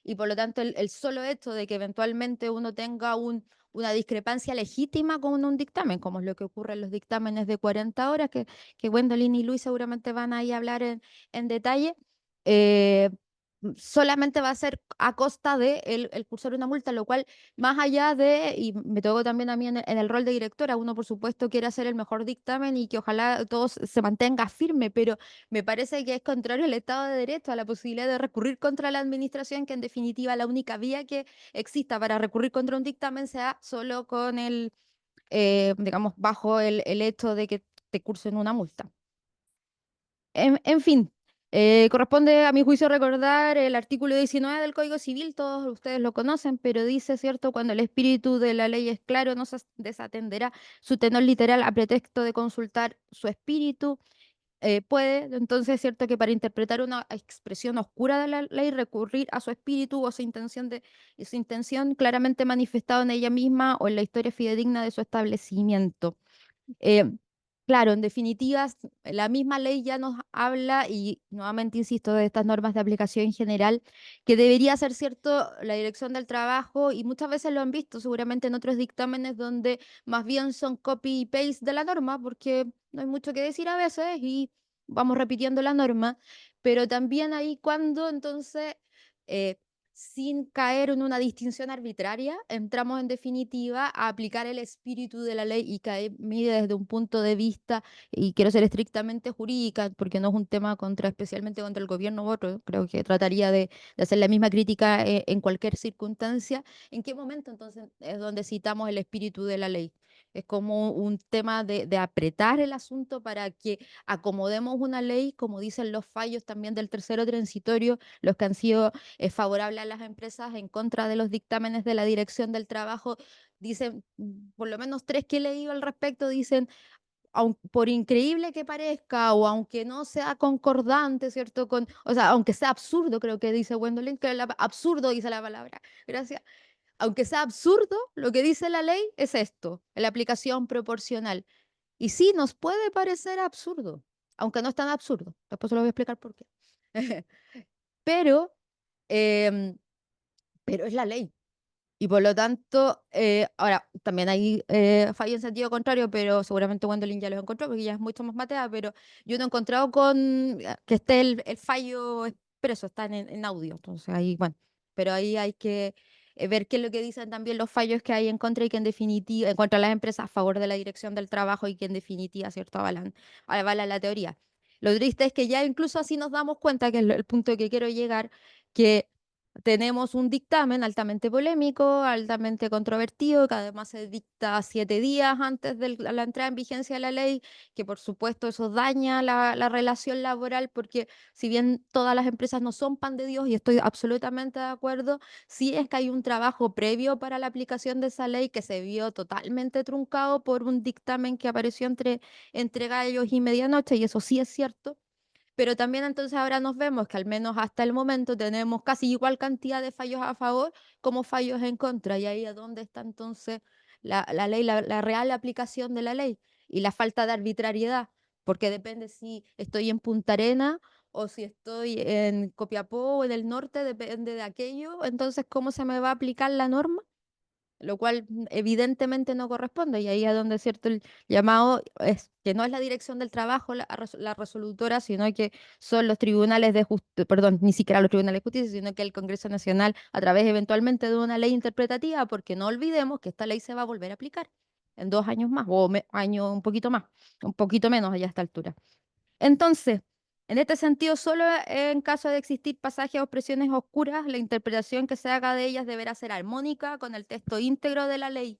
[SPEAKER 4] Y por lo tanto, el solo hecho de que eventualmente uno tenga una discrepancia legítima con un dictamen, como es lo que ocurre en los dictámenes de 40 horas, que Gwendolyn y Luis seguramente van a ir a hablar en detalle, eh, solamente va a ser a costa de el cursar una multa, lo cual más allá de, y me tocó también a mí en el rol de directora, uno por supuesto quiere hacer el mejor dictamen y que ojalá todo se mantenga firme, pero me parece que es contrario al Estado de Derecho, a la posibilidad de recurrir contra la administración, que en definitiva la única vía que exista para recurrir contra un dictamen sea solo con digamos, bajo el hecho de que te cursen una multa. En fin, corresponde a mi juicio recordar el artículo 19 del Código Civil, todos ustedes lo conocen, pero dice, ¿cierto? Cuando el espíritu de la ley es claro, no se desatenderá su tenor literal a pretexto de consultar su espíritu. puede entonces, cierto, que para interpretar una expresión oscura de la ley recurrir a su espíritu o su intención claramente manifestada en ella misma o en la historia fidedigna de su establecimiento. Eh, claro, en definitiva, la misma ley ya nos habla, y nuevamente insisto, de estas normas de aplicación general, que debería ser cierto la dirección del trabajo, y muchas veces lo han visto seguramente en otros dictámenes donde más bien son copy y paste de la norma, porque no hay mucho que decir a veces y vamos repitiendo la norma, pero también ahí cuando entonces... eh, sin caer en una distinción arbitraria, entramos en definitiva a aplicar el espíritu de la ley y que ahí mide desde un punto de vista, y quiero ser estrictamente jurídica, porque no es un tema especialmente contra el gobierno u otro, creo que trataría de hacer la misma crítica en cualquier circunstancia. ¿En qué momento entonces es donde citamos el espíritu de la ley? Es como un tema de apretar el asunto para que acomodemos una ley, como dicen los fallos también del tercero transitorio, los que han sido favorable a las empresas en contra de los dictámenes de la Dirección del Trabajo. Dicen, por lo menos 3 que he leído al respecto, dicen, por increíble que parezca o aunque no sea concordante, ¿cierto? O sea, aunque sea absurdo, creo que dice Gwendolyn, que absurdo dice la palabra, gracias. Aunque sea absurdo, lo que dice la ley es esto, la aplicación proporcional. Y sí, nos puede parecer absurdo, aunque no es tan absurdo. Después se lo voy a explicar por qué. Pero em, pero es la ley. Y por lo tanto, ahora también hay fallo en sentido contrario, pero seguramente Gwendolyn ya los encontró porque ya es mucho más matea, pero yo no he encontrado que esté el fallo expreso, está en audio. Entonces ahí, bueno, pero ahí hay que ver qué es lo que dicen también los fallos que hay en contra y que en definitiva, en contra de las empresas a favor de la Dirección del Trabajo y que en definitiva, ¿cierto?, avalan la teoría. Lo triste es que ya incluso así nos damos cuenta, que es el punto que quiero llegar, que tenemos un dictamen altamente polémico, altamente controvertido, que además se dicta 7 días antes de la entrada en vigencia de la ley, que por supuesto eso daña la relación laboral, porque si bien todas las empresas no son pan de Dios, y estoy absolutamente de acuerdo, sí es que hay un trabajo previo para la aplicación de esa ley que se vio totalmente truncado por un dictamen que apareció entre gallos y medianoche, y eso sí es cierto. Pero también entonces ahora nos vemos que al menos hasta el momento tenemos casi igual cantidad de fallos a favor como fallos en contra. Y ahí es donde está entonces la ley, la real aplicación de la ley y la falta de arbitrariedad, porque depende si estoy en Punta Arena o si estoy en Copiapó o en el norte, depende de aquello. Entonces, ¿cómo se me va a aplicar la norma? Lo cual evidentemente no corresponde, y ahí es donde cierto el llamado es que no es la Dirección del Trabajo la resolutora, sino que son los tribunales de justicia, perdón, ni siquiera los tribunales de justicia, sino que el Congreso Nacional a través eventualmente de una ley interpretativa, porque no olvidemos que esta ley se va a volver a aplicar en 2 años más, o año un poquito más, un poquito menos allá a esta altura. Entonces, en este sentido, solo en caso de existir pasajes o expresiones oscuras, la interpretación que se haga de ellas deberá ser armónica con el texto íntegro de la ley,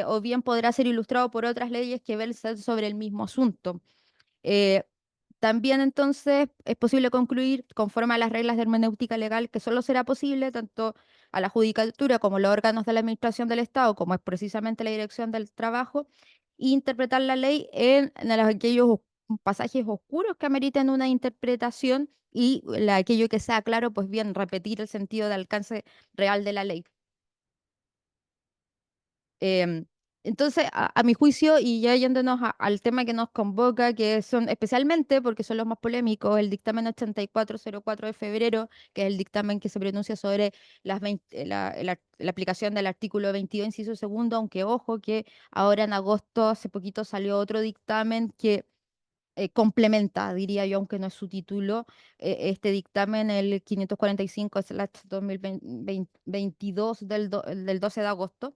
[SPEAKER 4] o bien podrá ser ilustrado por otras leyes que versan sobre el mismo asunto. Eh, También entonces es posible concluir, conforme a las reglas de hermenéutica legal, que solo será posible tanto a la judicatura como los órganos de la administración del Estado, como es precisamente la Dirección del Trabajo, interpretar la ley en aquellos pasajes oscuros que ameriten una interpretación, y aquello que sea claro, pues bien, repetir el sentido de alcance real de la ley. Em, entonces, a mi juicio, y ya yéndonos al tema que nos convoca, que son especialmente, porque son los más polémicos, el dictamen 8404 de febrero, que es el dictamen que se pronuncia sobre la aplicación del artículo 22, inciso segundo, aunque ojo que ahora en agosto, hace poquito, salió otro dictamen que complementa, diría yo, aunque no es su título, este dictamen, el 545/2022 del 12 de agosto.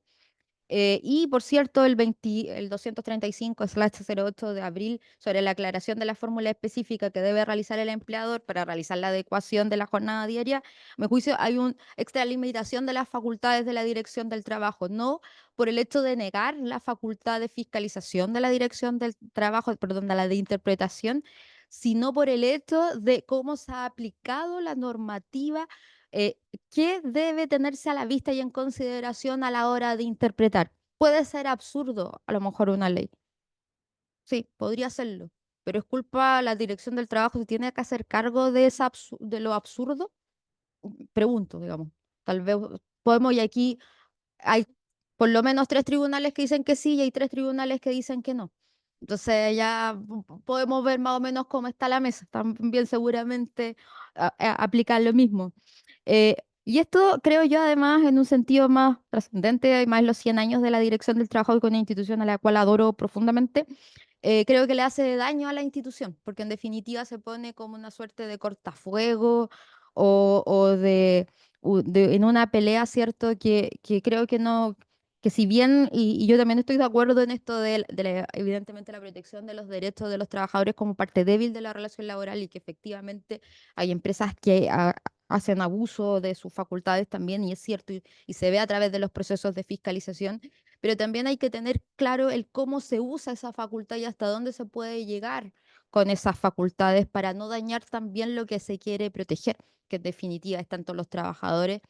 [SPEAKER 4] Y por cierto, el 235/08 de abril, sobre la aclaración de la fórmula específica que debe realizar el empleador para realizar la adecuación de la jornada diaria, a mi juicio hay una extralimitación de las facultades de la Dirección del Trabajo, no por el hecho de negar la facultad de fiscalización de la Dirección del Trabajo, perdón, de la de interpretación, sino por el hecho de cómo se ha aplicado la normativa, eh, ¿qué debe tenerse a la vista y en consideración a la hora de interpretar? Puede ser absurdo, a lo mejor, una ley. Sí, podría serlo. pero es culpa, la dirección del trabajo se tiene que hacer cargo de, de lo absurdo. Pregunto, digamos. Tal vez podemos, y aquí hay por lo menos 3 tribunales que dicen que sí y hay 3 tribunales que dicen que no. Entonces ya podemos ver más o menos cómo está la mesa. También seguramente aplicar lo mismo. Y esto creo yo además en un sentido más trascendente, más en los 100 años de la dirección del trabajo y con una institución a la cual adoro profundamente, creo que le hace daño a la institución, porque en definitiva se pone como una suerte de cortafuego o en una pelea, ¿cierto? Que creo que no, que si bien, y yo también estoy de acuerdo en esto evidentemente la protección de los derechos de los trabajadores como parte débil de la relación laboral y que efectivamente hay empresas que hacen abuso de sus facultades también, y es cierto, y se ve a través de los procesos de fiscalización, pero también hay que tener claro el cómo se usa esa facultad y hasta dónde se puede llegar con esas facultades para no dañar también lo que se quiere proteger, que en definitiva es tanto los trabajadores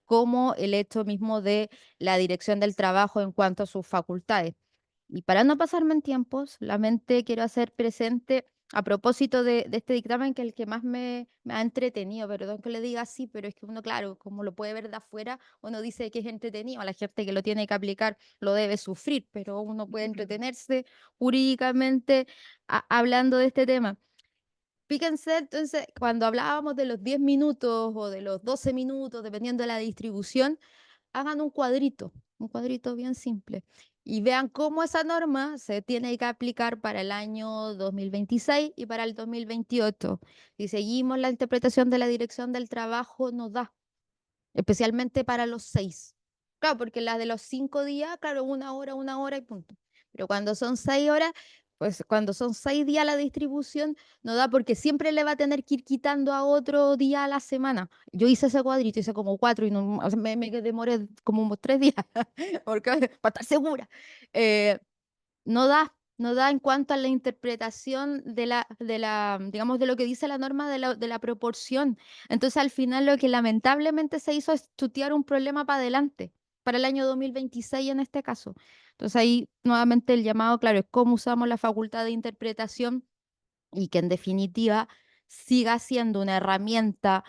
[SPEAKER 4] como el hecho mismo de la dirección del trabajo en cuanto a sus facultades. Y para no pasarme en tiempo, solamente quiero hacer presente, a propósito de este dictamen, que es el que más me ha entretenido, perdón que le diga así, pero es que uno, claro, como lo puede ver de afuera, uno dice que es entretenido, a la gente que lo tiene que aplicar lo debe sufrir, pero uno puede entretenerse jurídicamente hablando de este tema. Fíjense, entonces, cuando hablábamos de los 10 minutos o de los 12 minutos, dependiendo de la distribución, hagan un cuadrito bien simple, y vean cómo esa norma se tiene que aplicar para el año 2026 y para el 2028. Si seguimos la interpretación de la Dirección del Trabajo, nos da, especialmente para los 6. Claro, porque la de los 5 días, claro, una hora y punto. Pero cuando son 6 horas, pues cuando son 6 días la distribución, no da porque siempre le va a tener que ir quitando a otro día a la semana. Yo hice ese cuadrito, hice como 4 y no, o sea, me demoré como 3 días porque, para estar segura. Eh, no da en cuanto a la interpretación digamos, de lo que dice la norma de la proporción. Entonces, al final, lo que lamentablemente se hizo es chutear un problema para adelante, para el año 2026 en este caso. Entonces, ahí nuevamente el llamado, claro, es cómo usamos la facultad de interpretación y que en definitiva siga siendo una herramienta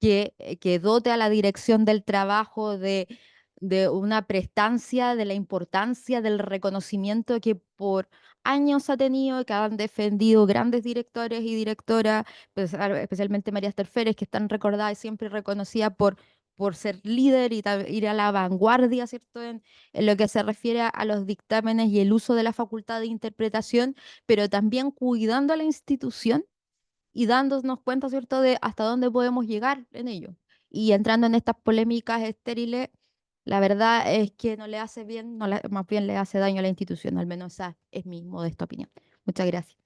[SPEAKER 4] que dote a la dirección del trabajo de una prestancia, de la importancia, del reconocimiento que por años ha tenido, que han defendido grandes directores y directoras, pues, especialmente María Esther Férez, que están recordadas y siempre reconocidas por ser líder y ir a la vanguardia, ¿cierto? En lo que se refiere a los dictámenes y el uso de la facultad de interpretación, pero también cuidando a la institución y dándonos cuenta, ¿cierto?, de hasta dónde podemos llegar en ello. Y entrando en estas polémicas estériles, la verdad es que no le hace bien, más bien le hace daño a la institución, al menos esa es mi modesta opinión. Muchas gracias.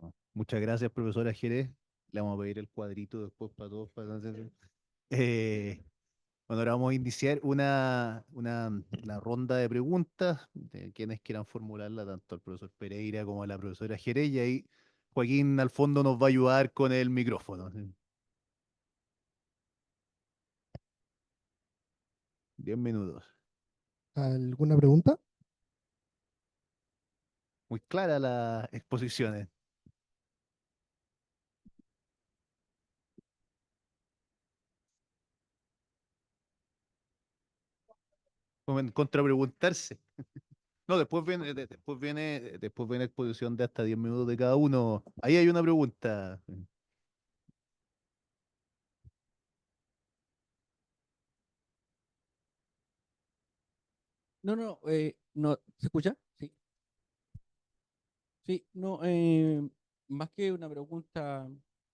[SPEAKER 2] No. Muchas gracias, profesora Jerez. Le vamos a pedir el cuadrito después para todos. Bueno, ahora vamos a iniciar la ronda de preguntas de quienes quieran formularla, tanto al profesor Pereira como a la profesora Jerez. Y ahí Joaquín al fondo nos va a ayudar con el micrófono. 10 minutos.
[SPEAKER 5] ¿Alguna pregunta?
[SPEAKER 2] Muy clara las exposiciones. Como en contrapreguntarse. No, después viene exposición de hasta 10 minutos de cada uno. Ahí hay una pregunta.
[SPEAKER 6] No, no, no, ¿se escucha? Sí, sí, no, más que una pregunta,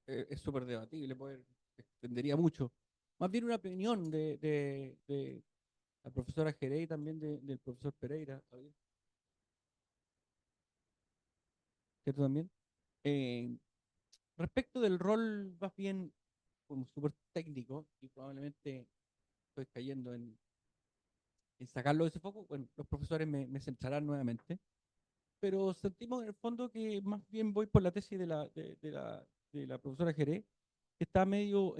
[SPEAKER 6] es súper debatible, extendería mucho. Más bien una opinión de la profesora Jerez y también del profesor Pereira, Javier, ¿cierto también? Eh, Respecto del rol más bien como súper técnico, y probablemente estoy cayendo en sacarlo de ese foco, bueno, los profesores me centrarán nuevamente, pero sentimos en el fondo que más bien voy por la tesis de la profesora Jerez, que está medio,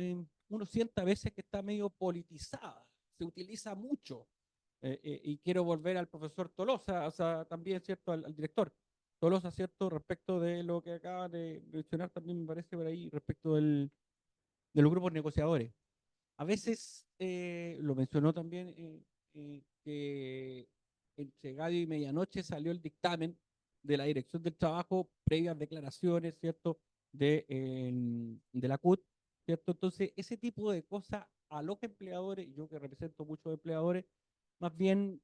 [SPEAKER 6] uno siente a veces que está medio politizada, se utiliza mucho Y quiero volver al profesor Tolosa, o sea, también, ¿cierto?, al director Tolosa, ¿cierto?, respecto de lo que acaba de mencionar también me parece por ahí, respecto de los grupos negociadores. A veces, lo mencionó también, que entre gallo y medianoche salió el dictamen de la Dirección del Trabajo, previas declaraciones, ¿cierto?, de la CUT, ¿cierto? Entonces, ese tipo de cosas a los empleadores, yo que represento muchos empleadores, más bien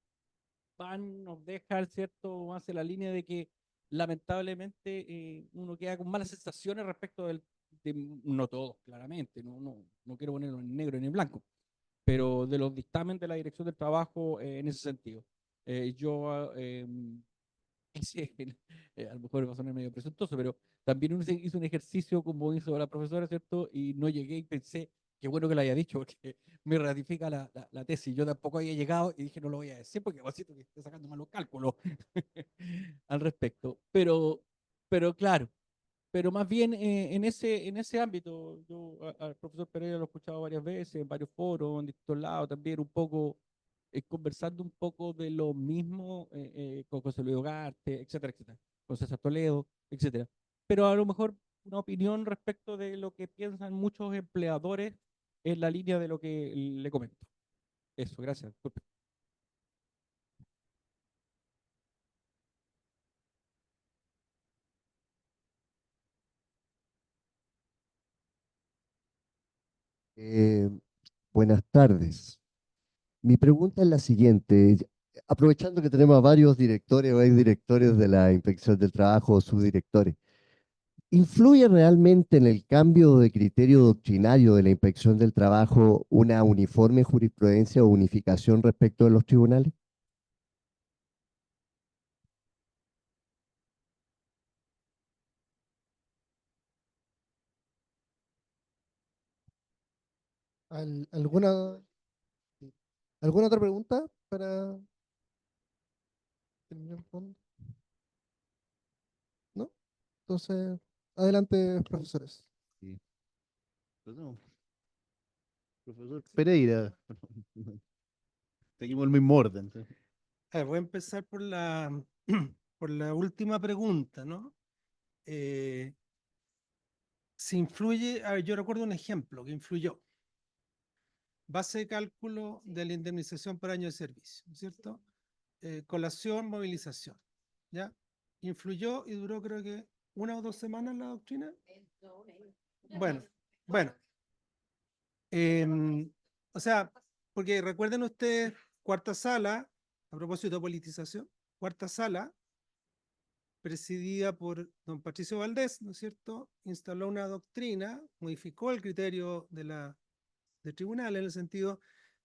[SPEAKER 6] nos dejan, ¿cierto?, más en la línea de que lamentablemente uno queda con malas sensaciones respecto no todos, claramente, no quiero ponerlo en negro ni en blanco, pero de los dictámenes de la Dirección del Trabajo en ese sentido. Yo hice, a lo mejor va a sonar medio presuntuoso, pero también uno hizo un ejercicio como hizo la profesora, ¿cierto? Y no llegué y pensé, qué bueno que lo haya dicho, porque me ratifica la tesis. Yo tampoco había llegado y dije, no lo voy a decir porque siento que estoy sacando malos cálculos al respecto. Pero claro, pero más bien en ese ámbito, yo al profesor Pereira lo he escuchado varias veces, en varios foros, en distintos lados, también un poco, conversando un poco de lo mismo con José Luis Ugarte, etcétera, etcétera, con César Toledo, etcétera. Pero a lo mejor una opinión respecto de lo que piensan muchos empleadores en la línea de lo que le comento. Eso, gracias. Disculpe.
[SPEAKER 7] Eh, Buenas tardes. Mi pregunta es la siguiente. Aprovechando que tenemos a varios directores o exdirectores de la Inspección del Trabajo o subdirectores, ¿influye realmente en el cambio de criterio doctrinario de la Inspección del Trabajo una uniforme jurisprudencia o unificación respecto de los tribunales?
[SPEAKER 5] ¿Alguna, alguna otra pregunta para terminar el fondo? ¿No? Entonces, adelante, profesores.
[SPEAKER 2] Sí. Perdón. Profesor Pereira. Seguimos el mismo orden. ¿Sí?
[SPEAKER 3] Voy a empezar por por la última pregunta, ¿no? Si influye, a ver, yo recuerdo un ejemplo que influyó. Base de cálculo de la indemnización por año de servicio, ¿no es cierto? Colación, movilización, ¿ya? Influyó y duró creo que 1 o 2 semanas la doctrina. Bueno, bueno. O sea, porque recuerden ustedes, cuarta sala, a propósito de politización, cuarta sala, presidida por don Patricio Valdés, ¿no es cierto?, instaló una doctrina, modificó el criterio del tribunal en el sentido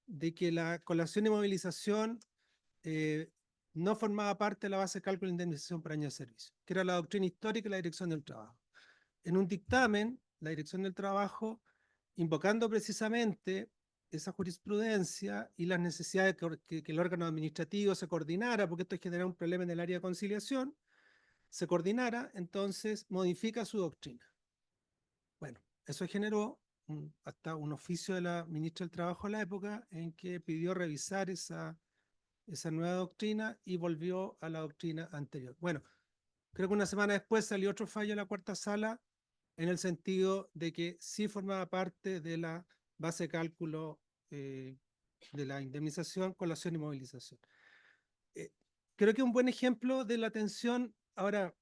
[SPEAKER 3] de que la colación y movilización no formaba parte de la base de cálculo de indemnización por año de servicio, que era la doctrina histórica de la Dirección del Trabajo. En un dictamen, la Dirección del Trabajo, invocando precisamente esa jurisprudencia y las necesidades de que el órgano administrativo se coordinara, porque esto genera un problema en el área de conciliación, se coordinara, entonces modifica su doctrina. Bueno, eso generó hasta un oficio de la ministra del Trabajo de la época en que pidió revisar esa nueva doctrina y volvió a la doctrina anterior. Bueno, creo que 1 semana después salió otro fallo de la cuarta sala en el sentido de que sí formaba parte de la base de cálculo de la indemnización, colación y movilización. Creo que un buen ejemplo de la tensión, ahora,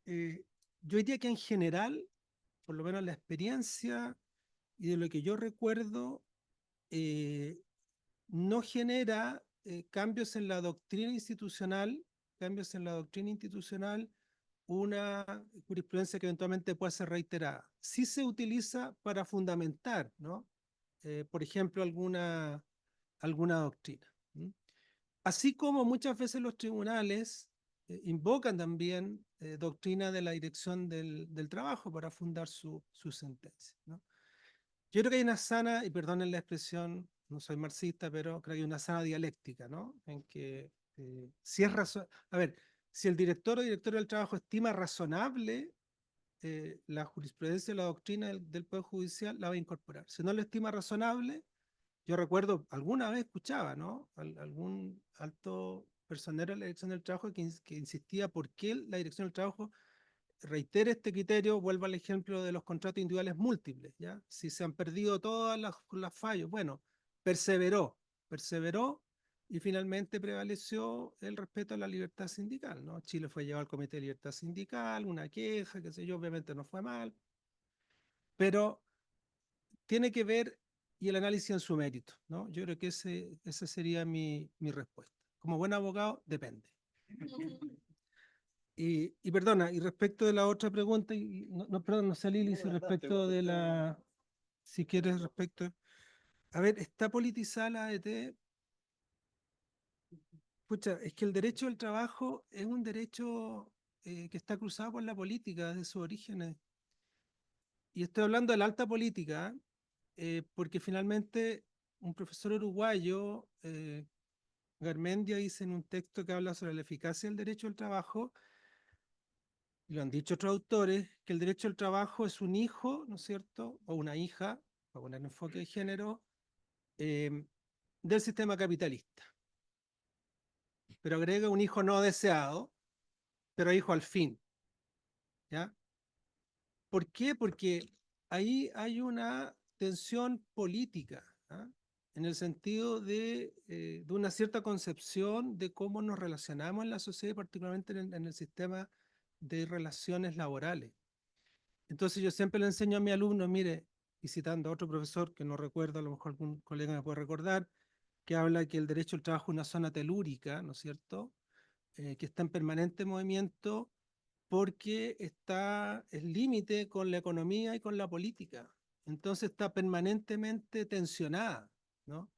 [SPEAKER 3] yo diría que en general, por lo menos la experiencia y de lo que yo recuerdo, no genera cambios en la doctrina institucional, una jurisprudencia que eventualmente pueda ser reiterada. Sí se utiliza para fundamentar, ¿no? Por ejemplo, alguna doctrina. Así como muchas veces los tribunales invocan también doctrina de la Dirección del Trabajo para fundar su sentencia, ¿no? Yo creo que hay una sana, y perdonen la expresión, no soy marxista, pero creo que hay una sana dialéctica, ¿no? En que si es razón, a ver, si el director o directora del trabajo estima razonable la jurisprudencia y la doctrina del Poder Judicial, la va a incorporar. Si no lo estima razonable, Yo recuerdo, alguna vez escuchaba, ¿no? Algún alto personero de la Dirección del Trabajo que insistía por qué la Dirección del Trabajo reitere este criterio, vuelvo al ejemplo de los contratos individuales múltiples, ¿ya? Si se han perdido todas las fallos, bueno, perseveró y finalmente prevaleció el respeto a la libertad sindical, ¿no? Chile fue llevado al Comité de Libertad Sindical, una queja, qué sé yo, obviamente no fue mal, pero tiene que ver y el análisis en su mérito, ¿no? Yo creo que esa sería mi respuesta. Como buen abogado, depende. Y perdona, y respecto de la otra pregunta, perdón, no sé, Lili, si respecto de la, si quieres respecto, a ver, ¿está politizada la ADT? Pucha, es que el derecho al trabajo es un derecho que está cruzado por la política desde sus orígenes. Y estoy hablando de la alta política, porque finalmente un profesor uruguayo, Garmendia, dice en un texto que habla sobre la eficacia del derecho al trabajo, y lo han dicho otros autores, que el derecho al trabajo es un hijo, ¿no es cierto?, o una hija, para poner enfoque de género, del sistema capitalista. Pero agrega un hijo no deseado, pero hijo al fin. ¿Ya? ¿Por qué? Porque ahí hay una tensión política, ¿ah? En el sentido de una cierta concepción de cómo nos relacionamos en la sociedad, particularmente en el sistema de relaciones laborales. Entonces yo siempre le enseño a mi alumno, mire, y citando a otro profesor que no recuerdo, a lo mejor algún colega me puede recordar, que habla que el derecho al trabajo es una zona telúrica, ¿no es cierto?, que está en permanente movimiento porque está el límite con la economía y con la política. Entonces está permanentemente tensionada, ¿no?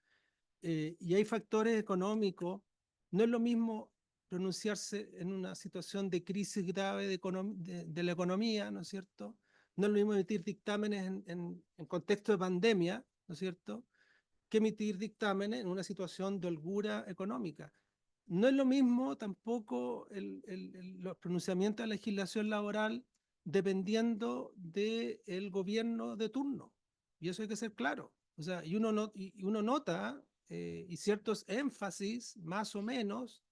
[SPEAKER 3] Y hay factores económicos. No es lo mismo pronunciarse en una situación de crisis grave de la economía, ¿no es cierto? No es lo mismo emitir dictámenes en contexto de pandemia, ¿no es cierto?, que emitir dictámenes en una situación de holgura económica. No es lo mismo tampoco los pronunciamientos de la legislación laboral dependiendo del gobierno de turno. Y eso hay que ser claro. O sea, y uno nota y ciertos énfasis, más o menos,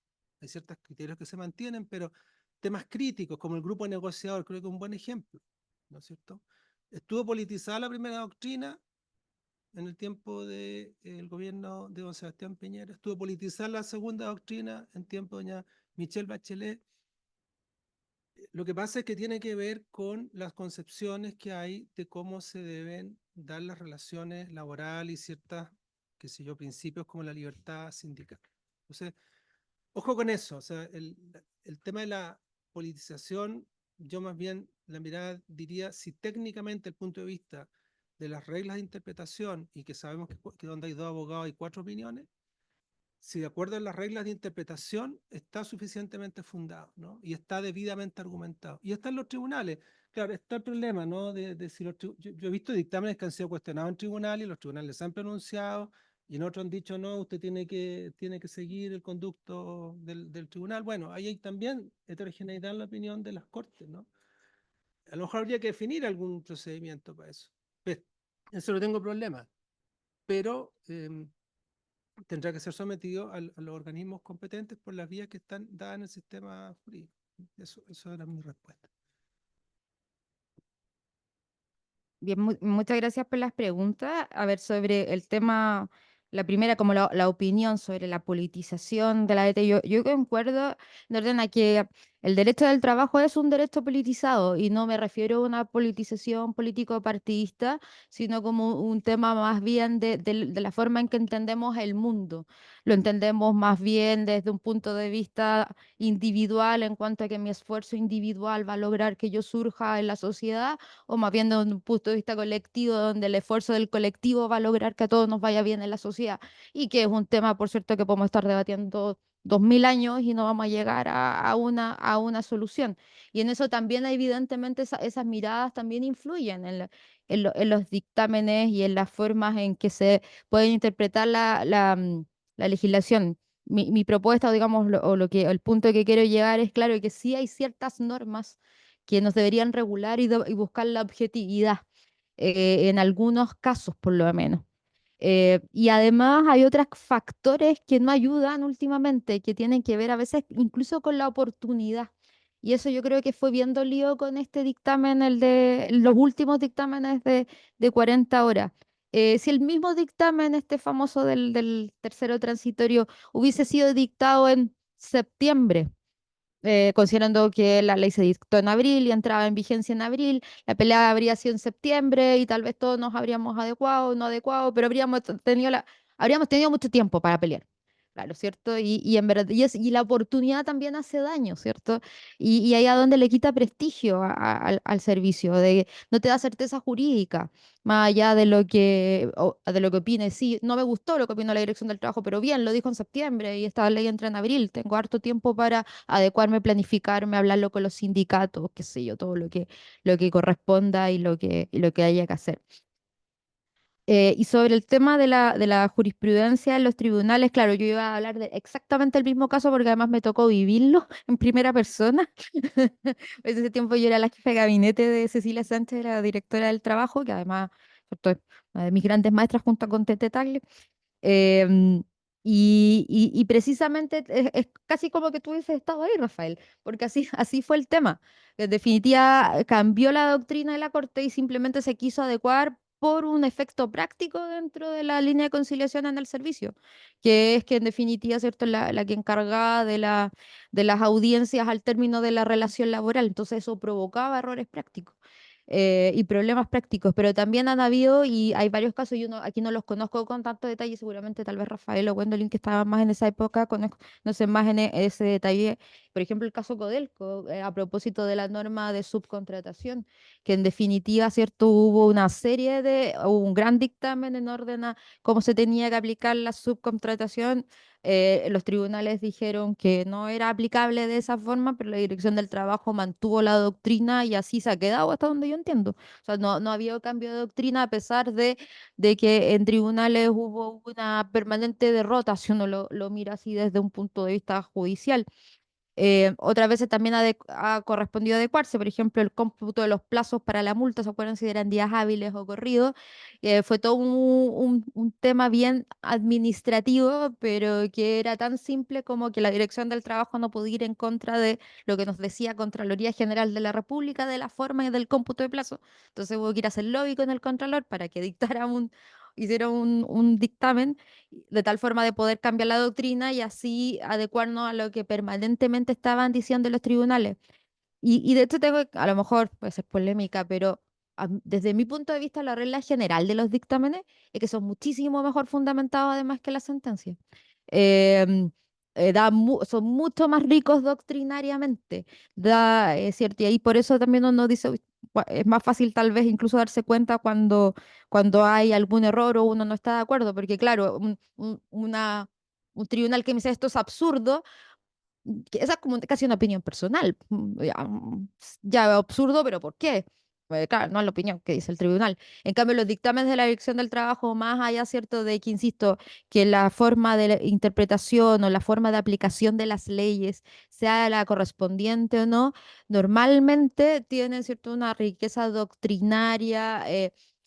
[SPEAKER 3] hay ciertos criterios que se mantienen, pero temas críticos como el grupo negociador, creo que es un buen ejemplo, ¿no es cierto? Estuvo politizada la primera doctrina en el tiempo del gobierno de don Sebastián Piñera, estuvo politizada la segunda doctrina en tiempo de doña Michelle Bachelet. Lo que pasa es que tiene que ver con las concepciones que hay de cómo se deben dar las relaciones laborales y ciertas, qué sé yo, principios como la libertad sindical. Entonces, ojo con eso, o sea, el tema de la politización, yo más bien la mirada diría, si técnicamente el punto de vista de las reglas de interpretación, y que sabemos que donde hay dos abogados hay 4 opiniones, si de acuerdo a las reglas de interpretación está suficientemente fundado, ¿no? Y está debidamente argumentado. Y está en los tribunales. Claro, está el problema, ¿no? De si yo he visto dictámenes que han sido cuestionados en tribunales y los tribunales se han pronunciado y en otros han dicho, no, usted tiene que seguir el conducto del tribunal. Bueno, ahí hay también heterogeneidad en la opinión de las cortes, ¿no? A lo mejor habría que definir algún procedimiento para eso. Eso no tengo problema. Pero tendrá que ser sometido a los organismos competentes por las vías que están dadas en el sistema jurídico. Eso era mi respuesta.
[SPEAKER 4] Bien, muchas gracias por las preguntas. A ver, sobre el tema, la primera, como la opinión sobre la politización de la ET, yo concuerdo en orden a que el derecho del trabajo es un derecho politizado y no me refiero a una politización político-partidista, sino como un tema más bien de la forma en que entendemos el mundo. Lo entendemos más bien desde un punto de vista individual en cuanto a que mi esfuerzo individual va a lograr que yo surja en la sociedad, o más bien desde un punto de vista colectivo, donde el esfuerzo del colectivo va a lograr que a todos nos vaya bien en la sociedad, y que es un tema, por cierto, que podemos estar debatiendo 2000 años y no vamos a llegar a una solución. Y en eso también, evidentemente, esas miradas también influyen en los dictámenes y en las formas en que se puede interpretar la legislación. Mi propuesta, o digamos, el punto que quiero llegar es, claro, que sí hay ciertas normas que nos deberían regular y buscar la objetividad, en algunos casos por lo menos. Y además hay otros factores que no ayudan últimamente, que tienen que ver a veces incluso con la oportunidad. Y eso yo creo que fue bien dolido con este dictamen, el de los últimos dictámenes de 40 horas. Si el mismo dictamen, este famoso del tercero transitorio, hubiese sido dictado en septiembre, considerando que la ley se dictó en abril y entraba en vigencia en abril, la pelea habría sido en septiembre y tal vez todos nos habríamos adecuado, no adecuado, pero habríamos tenido mucho tiempo para pelear. Claro, ¿cierto? Y en verdad, y la oportunidad también hace daño, ¿cierto? Y ahí a donde le quita prestigio al servicio, no te da certeza jurídica, más allá de lo que opine. Sí, no me gustó lo que opinó la Dirección del Trabajo, pero bien, lo dijo en septiembre y esta ley entra en abril, tengo harto tiempo para adecuarme, planificarme, hablarlo con los sindicatos, qué sé yo, todo lo que corresponda y lo que haya que hacer. Y sobre el tema de la jurisprudencia en los tribunales, claro, yo iba a hablar de exactamente el mismo caso porque además me tocó vivirlo en primera persona. En ese tiempo yo era la jefa de gabinete de Cecilia Sánchez, la directora del trabajo, que además ¿cierto? Una de mis grandes maestras junto con Tete Tagle. Em, y precisamente es casi como que tú hubieses estado ahí, Rafael, porque así fue el tema. En definitiva, cambió la doctrina de la Corte y simplemente se quiso adecuar por un efecto práctico dentro de la línea de conciliación en el servicio, que es que en definitiva, ¿cierto?, la que encargaba de las audiencias al término de la relación laboral. Entonces eso provocaba errores prácticos. Y problemas prácticos, pero también han habido, y hay varios casos, yo aquí no los conozco con tanto detalle, seguramente tal vez Rafael o Gwendolyn, que estaban más en esa época, conocen más en ese detalle. Por ejemplo, el caso Codelco, a propósito de la norma de subcontratación, que en definitiva, ¿cierto? Hubo un gran dictamen en orden a cómo se tenía que aplicar la subcontratación. Los tribunales dijeron que no era aplicable de esa forma, pero la Dirección del Trabajo mantuvo la doctrina y así se ha quedado hasta donde yo entiendo. O sea, no ha habido cambio de doctrina a pesar de que en tribunales hubo una permanente derrota, si uno lo mira así desde un punto de vista judicial. Otras veces también ha correspondido adecuarse, por ejemplo, el cómputo de los plazos para la multa, ¿se acuerdan si eran días hábiles o corridos? Fue todo un tema bien administrativo, pero que era tan simple como que la Dirección del Trabajo no podía ir en contra de lo que nos decía Contraloría General de la República de la forma y del cómputo de plazo. Entonces hubo que ir a hacer lobby con el Contralor para que hiciera un dictamen de tal forma de poder cambiar la doctrina y así adecuarnos a lo que permanentemente estaban diciendo los tribunales. Y de hecho a lo mejor puede ser polémica, pero desde mi punto de vista la regla general de los dictámenes es que son muchísimo mejor fundamentados además que las sentencias. Em, son mucho más ricos doctrinariamente, ¿cierto? Y ahí por eso también uno dice, "Uy, es más fácil tal vez incluso darse cuenta cuando hay algún error o uno no está de acuerdo, porque claro, un tribunal que me dice esto es absurdo, que esa es como casi una opinión personal. Ya absurdo, pero ¿por qué? Pues claro, no es la opinión que dice el tribunal. En cambio, los dictámenes de la Dirección del Trabajo, más allá, ¿cierto?, de que, insisto, que la forma de la interpretación o la forma de aplicación de las leyes sea la correspondiente o no, normalmente tienen, ¿cierto?, una riqueza doctrinaria,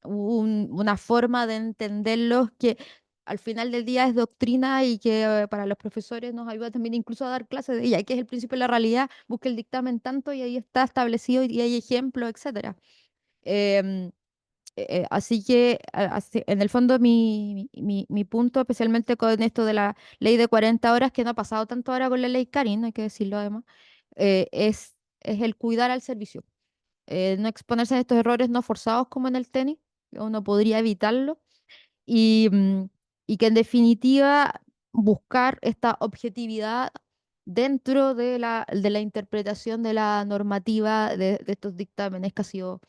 [SPEAKER 4] una forma de entenderlos que al final del día es doctrina y que para los profesores nos ayuda también incluso a dar clases de ella, que es el principio de la realidad, busca el dictamen tanto y ahí está establecido y hay ejemplos, etcétera. Em, Así que en el fondo mi punto, especialmente con esto de la ley de 40 horas, que no ha pasado tanto ahora con la ley Karin, hay que decirlo además, es el cuidar al servicio. No exponerse a estos errores no forzados como en el tenis, uno podría evitarlo y que en definitiva buscar esta objetividad dentro de la interpretación de la normativa de estos dictámenes que ha sido,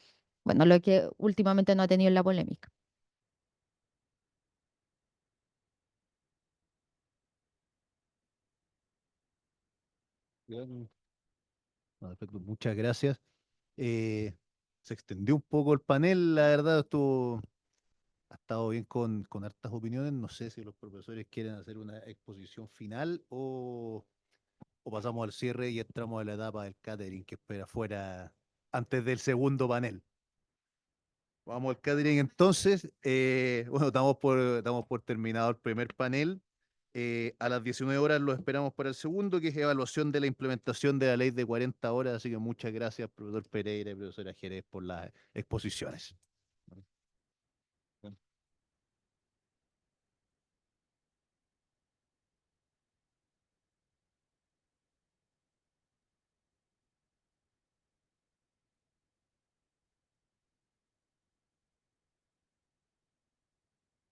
[SPEAKER 4] bueno, lo que últimamente no ha tenido la polémica.
[SPEAKER 2] Bien. No, perfecto, muchas gracias. Eh, Se extendió un poco el panel, la verdad, ha estado bien con hartas opiniones. No sé si los profesores quieren hacer una exposición final o pasamos al cierre y entramos a la etapa del catering que espera fuera antes del segundo panel. Vamos al catering entonces. Bueno, damos por terminado el primer panel. A las 19 horas lo esperamos para el segundo, que es evaluación de la implementación de la ley de 40 horas. Así que muchas gracias, profesor Pereira y profesora Jerez, por las exposiciones.